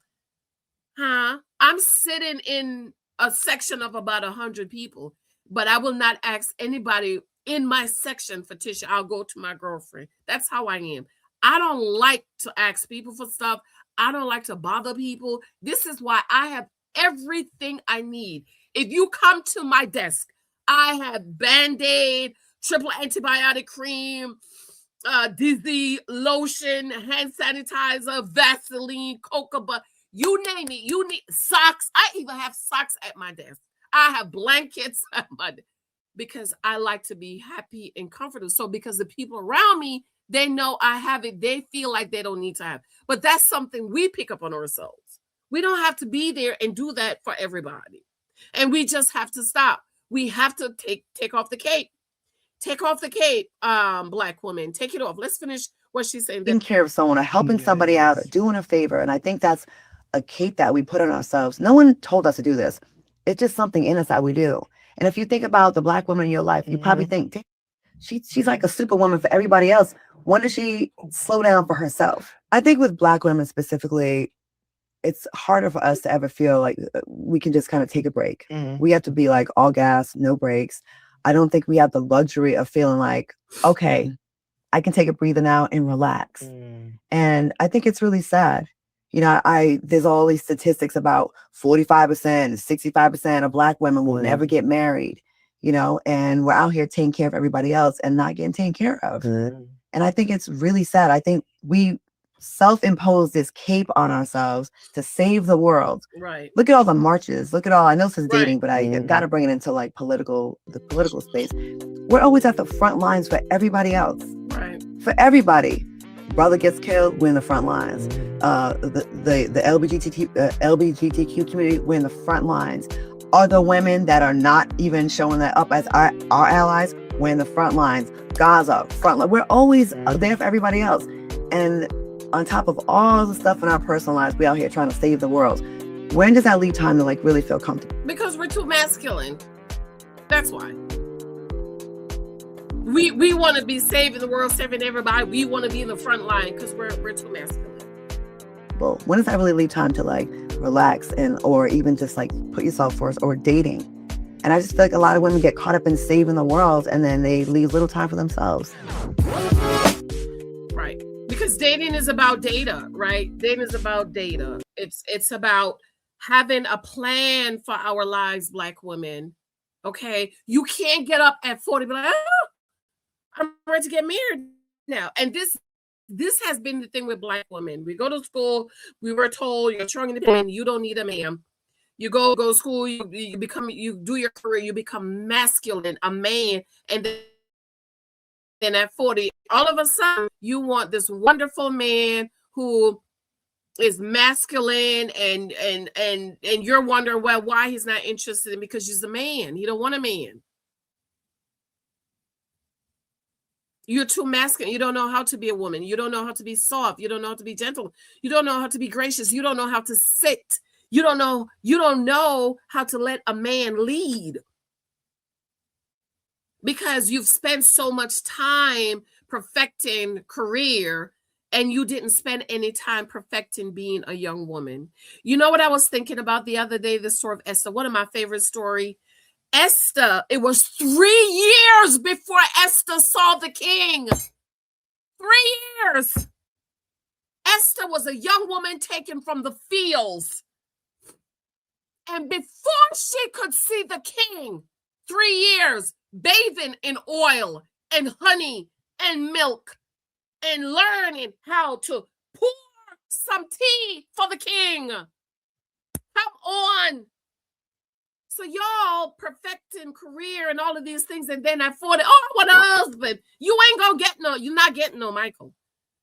I'm sitting in a section of about 100 people, but I will not ask anybody in my section for tissue. I'll go to my girlfriend. That's how I am. I don't like to ask people for stuff. I don't like to bother people. This is why I have everything I need. If you come to my desk, I have Band-Aid, triple antibiotic cream, Dizzy lotion, hand sanitizer, Vaseline, cocoa butter, you name it. You need socks. I even have socks at my desk. I have blankets at my desk because I like to be happy and comfortable. So because the people around me, they know I have it. They feel like they don't need to have. But that's something we pick up on ourselves. We don't have to be there and do that for everybody. And we just have to stop. We have to take off the cape. Take off the cape, Black woman. Take it off. Let's finish what she's saying. Taking care of someone or helping somebody out or doing a favor. And I think that's a cape that we put on ourselves. No one told us to do this. It's just something in us that we do. And if you think about the Black woman in your life, you probably think, she's like a superwoman for everybody else. When does she slow down for herself? I think with Black women specifically, it's harder for us to ever feel like we can just kind of take a break. We have to be like all gas, no brakes. I don't think we have the luxury of feeling like, okay, I can take a breather now and relax. And I think it's really sad. You know, there's all these statistics about 45%, 65% of Black women will never get married, you know, and we're out here taking care of everybody else and not getting taken care of. And I think it's really sad. I think we self-impose this cape on ourselves to save the world. Right. Look at all the marches. Look at all, I know this is dating, but I got to bring it into like the political space. We're always at the front lines for everybody else. Right. For everybody. Brother gets killed, we're in the front lines. The LGBTQ community, we're in the front lines. Other women that are not even showing that up as our allies, we're in the front lines. Gaza, front line. We're always there for everybody else. And on top of all the stuff in our personal lives, we out here trying to save the world. When does that leave time to like really feel comfortable? Because we're too masculine. That's why. We want to be saving the world, saving everybody. We want to be in the front line because we're too masculine. Well, when does that really leave time to like relax or even just like put yourself first or dating? And I just feel like a lot of women get caught up in saving the world and then they leave little time for themselves. Right. Because dating is about data, right? Dating is about data. It's about having a plan for our lives, Black women. Okay. You can't get up at 40 and be like, oh, I'm ready to get married now. And this has been the thing with Black women. We go to school, we were told you're strong independent, you don't need a man. You go to school, you do your career, you become masculine, a man, and then at 40, all of a sudden you want this wonderful man who is masculine and you're wondering, well, why he's not interested in, because he's a man. He don't want a man. You're too masculine. You don't know how to be a woman. You don't know how to be soft. You don't know how to be gentle. You don't know how to be gracious. You don't know how to sit. You don't know how to let a man lead. Because you've spent so much time perfecting career and you didn't spend any time perfecting being a young woman. You know what I was thinking about the other day, the story of Esther, one of my favorite stories. Esther, it was 3 years before Esther saw the king. 3 years. Esther was a young woman taken from the fields. And before she could see the king, 3 years, bathing in oil and honey and milk and learning how to pour some tea for the king. Come on. So y'all perfecting career and all of these things, and then at 40, I want a husband. You ain't gonna get no, you're not getting no Michael.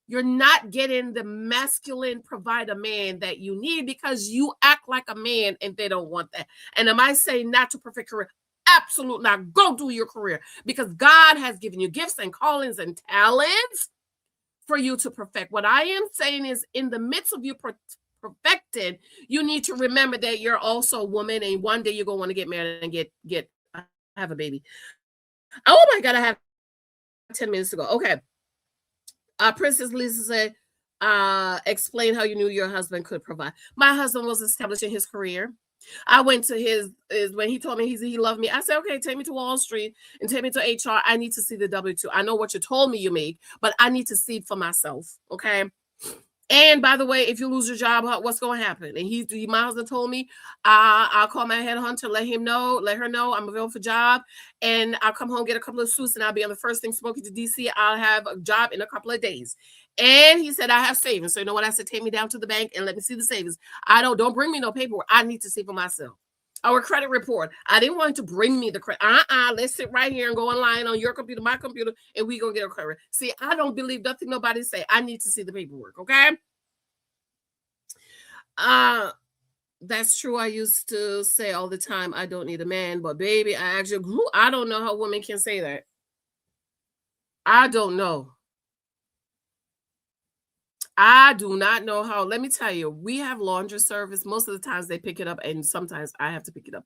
You're not getting the masculine provider man that you need because you act like a man and they don't want that. And am I saying not to perfect career? Absolutely not. Go do your career because God has given you gifts and callings and talents for you to perfect. What I am saying is in the midst of you perfected, you need to remember that you're also a woman and one day you're going to want to get married and have a baby. Oh my God, I have 10 minutes to go. Okay. Princess Lisa said, explain how you knew your husband could provide. My husband was establishing his career. I went to his when he told me he loved me. I said, okay, take me to Wall Street and take me to HR. I need to see the W-2. I know what you told me you make, but I need to see it for myself. Okay. And by the way, if you lose your job, what's going to happen? And my husband told me, I'll call my headhunter, let her know I'm available for job. And I'll come home, get a couple of suits, and I'll be on the first thing smoking to DC. I'll have a job in a couple of days. And he said, I have savings. So you know what? I said, take me down to the bank and let me see the savings. Don't bring me no paperwork. I need to see for myself. Our credit report. I didn't want to bring me the credit. Let's sit right here and go online on your computer, my computer, and we gonna get a credit. See, I don't believe nothing nobody say. I need to see the paperwork, okay? That's true. I used to say all the time, I don't need a man, but baby, I actually grew. I don't know how women can say that. I don't know. I do not know how. Let me tell you, we have laundry service. Most of the times they pick it up, and sometimes I have to pick it up.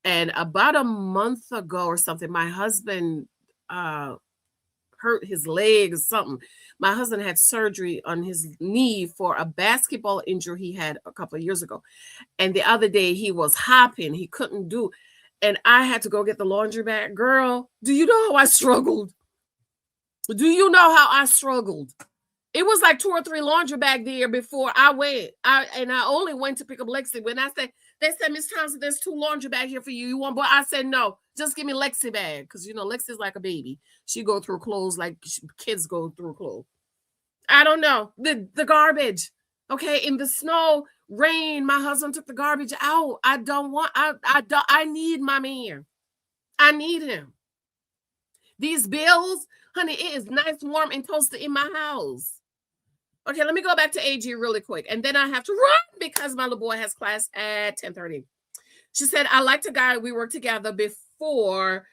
And about a month ago or something, my husband hurt his leg or something. My husband had surgery on his knee for a basketball injury he had a couple of years ago. And the other day he was hopping. He couldn't do. And I had to go get the laundry bag. Girl, do you know how I struggled? Do you know how I struggled? It was like 2 or 3 laundry bags there before I went. I only went to pick up Lexi. When they said, Miss Thompson, there's 2 laundry bags here for you. You want, but I said, no, just give me Lexi bag. Because, you know, Lexi's like a baby. She go through clothes like kids go through clothes. I don't know. The garbage. Okay. In the snow, rain, my husband took the garbage out. I need my man. I need him. These bills, honey, it is nice, warm, and toasty in my house. Okay, let me go back to AG really quick. And then I have to run because my little boy has class at 10:30. She said, I liked a guy. We worked together before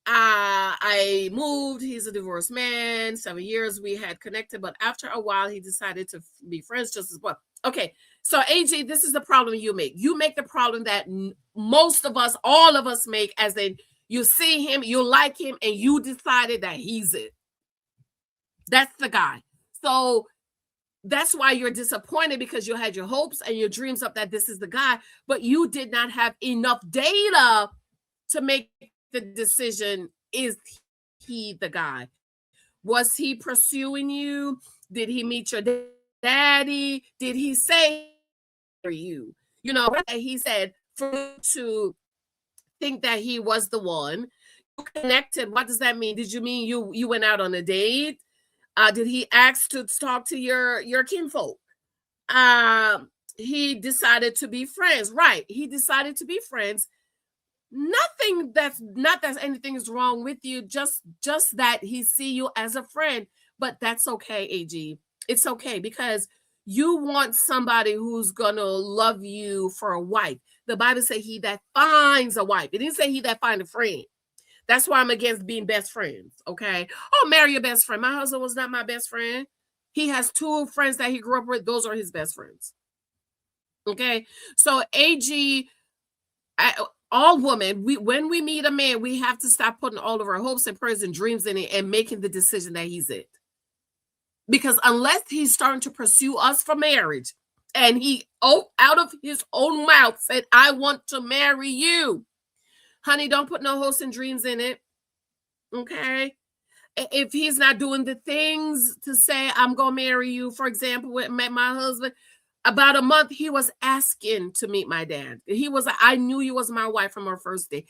I moved. He's a divorced man. 7 years we had connected. But after a while, he decided to be friends just as well. Okay, so AG, this is the problem you make. You make the problem that most of us, all of us make, as in you see him, you like him, and you decided that he's it. That's the guy. So that's why you're disappointed, because you had your hopes and your dreams up that this is the guy, but you did not have enough data to make the decision, is he the guy? Was he pursuing you? Did he meet your daddy? Did he say for you? You know, he said for you to think that he was the one. You connected. What does that mean? Did you mean you went out on a date? Did he ask to talk to your kinfolk? He decided to be friends. Right. He decided to be friends. Nothing that's anything is wrong with you. Just that he see you as a friend. But that's okay, AG. It's okay, because you want somebody who's gonna love you for a wife. The Bible says he that finds a wife. It didn't say he that find a friend. That's why I'm against being best friends, okay? Oh, marry your best friend. My husband was not my best friend. He has 2 friends that he grew up with. Those are his best friends, okay? So AG, all women, when we meet a man, we have to stop putting all of our hopes and prayers and dreams in it and making the decision that he's it. Because unless he's starting to pursue us for marriage, and he out of his own mouth said, I want to marry you, honey, don't put no hopes and dreams in it, okay? If he's not doing the things to say, I'm going to marry you, for example, with my husband, about a month, he was asking to meet my dad. I knew you was my wife from our first day.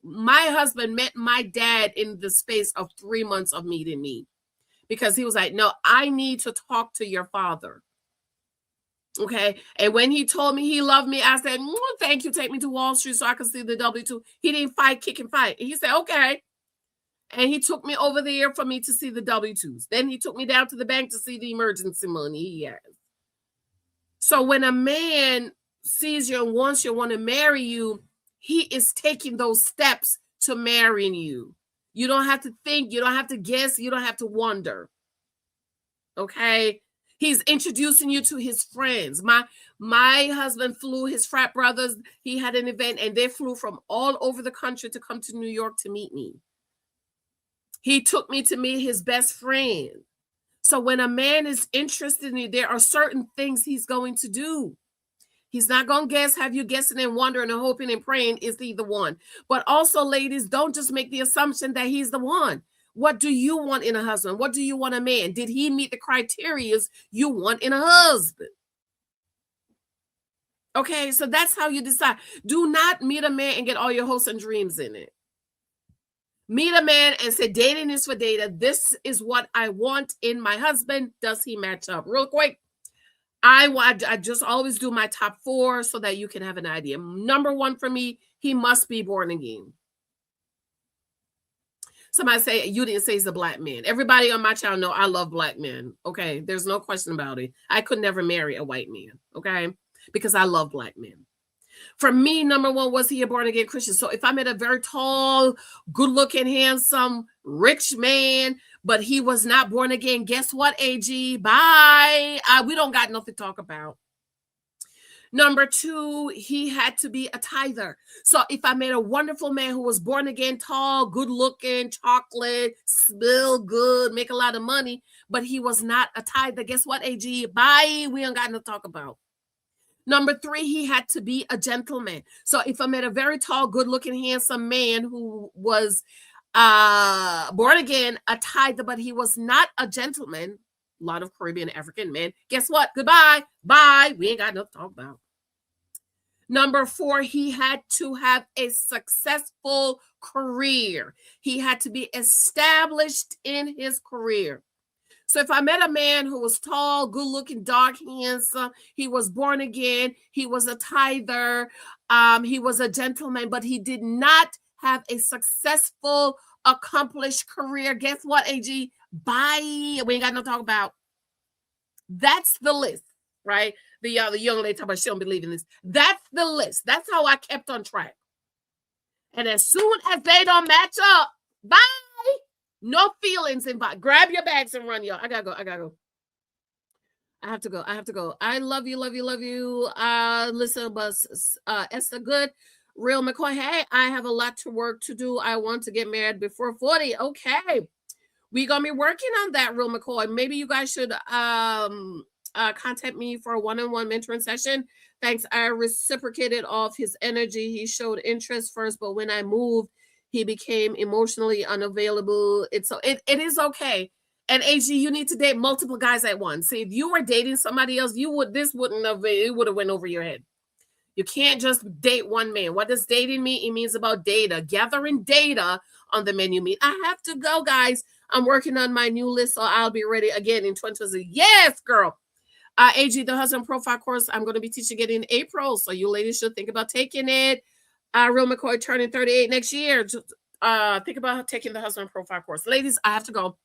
My husband met my dad in the space of 3 months of meeting me, because he was like, no, I need to talk to your father. Okay. And when he told me he loved me, I said, thank you. Take me to Wall Street so I could see the W-2. He didn't fight, kick, and fight. And he said, okay. And he took me over there for me to see the W-2s. Then he took me down to the bank to see the emergency money he has. So when a man sees you and wants you, want to marry you, he is taking those steps to marrying you. You don't have to think. You don't have to guess. You don't have to wonder. Okay. He's introducing you to his friends. My husband flew his frat brothers. He had an event and they flew from all over the country to come to New York to meet me. He took me to meet his best friend. So when a man is interested in you, there are certain things he's going to do. He's not going to have you guessing and wondering and hoping and praying is he the one. But also, ladies, don't just make the assumption that he's the one. What do you want in a husband? What do you want a man? Did he meet the criteria you want in a husband? Okay, so that's how you decide. Do not meet a man and get all your hopes and dreams in it. Meet a man and say, dating is for data. This is what I want in my husband. Does he match up? Real quick, I just always do my top 4 so that you can have an idea. Number 1 for me, he must be born again. Somebody say, you didn't say he's a black man. Everybody on my channel know I love black men. Okay, there's no question about it. I could never marry a white man. Okay, because I love black men. For me, number 1, was he a born-again Christian? So if I met a very tall, good-looking, handsome, rich man, but he was not born again, guess what, AG? Bye. We don't got nothing to talk about. Number 2, he had to be a tither. So if I met a wonderful man who was born again, tall, good-looking, chocolate, smell good, make a lot of money, but he was not a tither, guess what, AG? Bye. We don't got nothing to talk about. Number 3, he had to be a gentleman. So if I met a very tall, good-looking, handsome man who was born again, a tither, but he was not a gentleman, a lot of Caribbean African men, guess what? Goodbye. Bye. We ain't got nothing to talk about. Number 4, he had to have a successful career. He had to be established in his career. So if I met a man who was tall, good-looking, dark, handsome, he was born again, he was a tither, he was a gentleman, but he did not have a successful, accomplished career, guess what, AG? Bye. We ain't got no talk about. That's the list, right? The young lady talking about she don't believe in this. That's the list. That's how I kept on track. And as soon as they don't match up, bye. No feelings involved. Grab your bags and run, y'all. I gotta go. I have to go. I love you. Listen, but Esther Good, Real McCoy. Hey, I have a lot to work to do. I want to get married before 40. Okay. We're gonna be working on that, Real McCoy. Maybe you guys should contact me for a one-on-one mentoring session. Thanks. I reciprocated off his energy. He showed interest first, but when I moved, he became emotionally unavailable. It is okay. And AG, you need to date multiple guys at once. See, if you were dating somebody else, it would have went over your head. You can't just date one man. What does dating mean? It means about data, gathering data on the men you meet. I have to go, guys. I'm working on my new list, so I'll be ready again in 2020. Yes, girl. AG, the husband profile course, I'm going to be teaching it in April, so you ladies should think about taking it. Real McCoy turning 38 next year. Think about taking the husband profile course. Ladies, I have to go.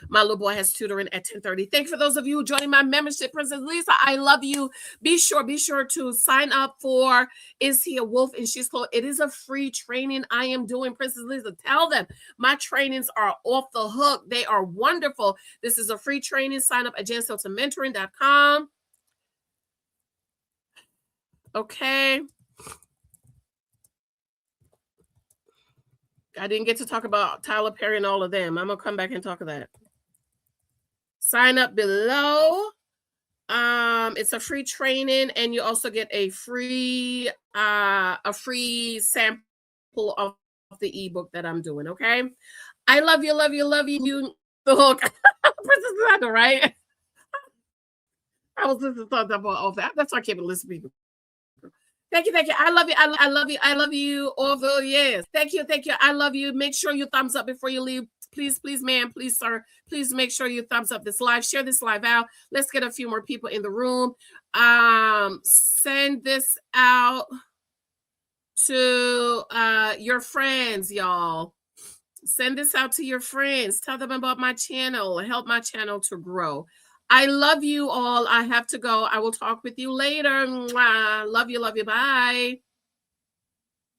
My little boy has tutoring at 10:30. Thank you for those of you who joining my membership. Princess Lisa, I love you. Be sure to sign up for Is He a Wolf in Sheep's Clothing. It is a free training I am doing. Princess Lisa, tell them my trainings are off the hook. They are wonderful. This is a free training. Sign up at janicehyltonmentoring.com. Okay. I didn't get to talk about Tyler Perry and all of them. I'm going to come back and talk of that. Sign up below. It's a free training, and you also get a free sample of the ebook that I'm doing, okay? I love you. The hook. Princess Sandra, right? I was listening to something about all that. That's why I can't listen to people. Thank you. I love you. Although, yes. Thank you. I love you. Make sure you thumbs up before you leave. Please, ma'am. Please, sir. Please make sure you thumbs up this live. Share this live out. Let's get a few more people in the room. Send this out to your friends, y'all. Send this out to your friends. Tell them about my channel. Help my channel to grow. I love you all. I have to go. I will talk with you later. Mwah. Love you. Bye.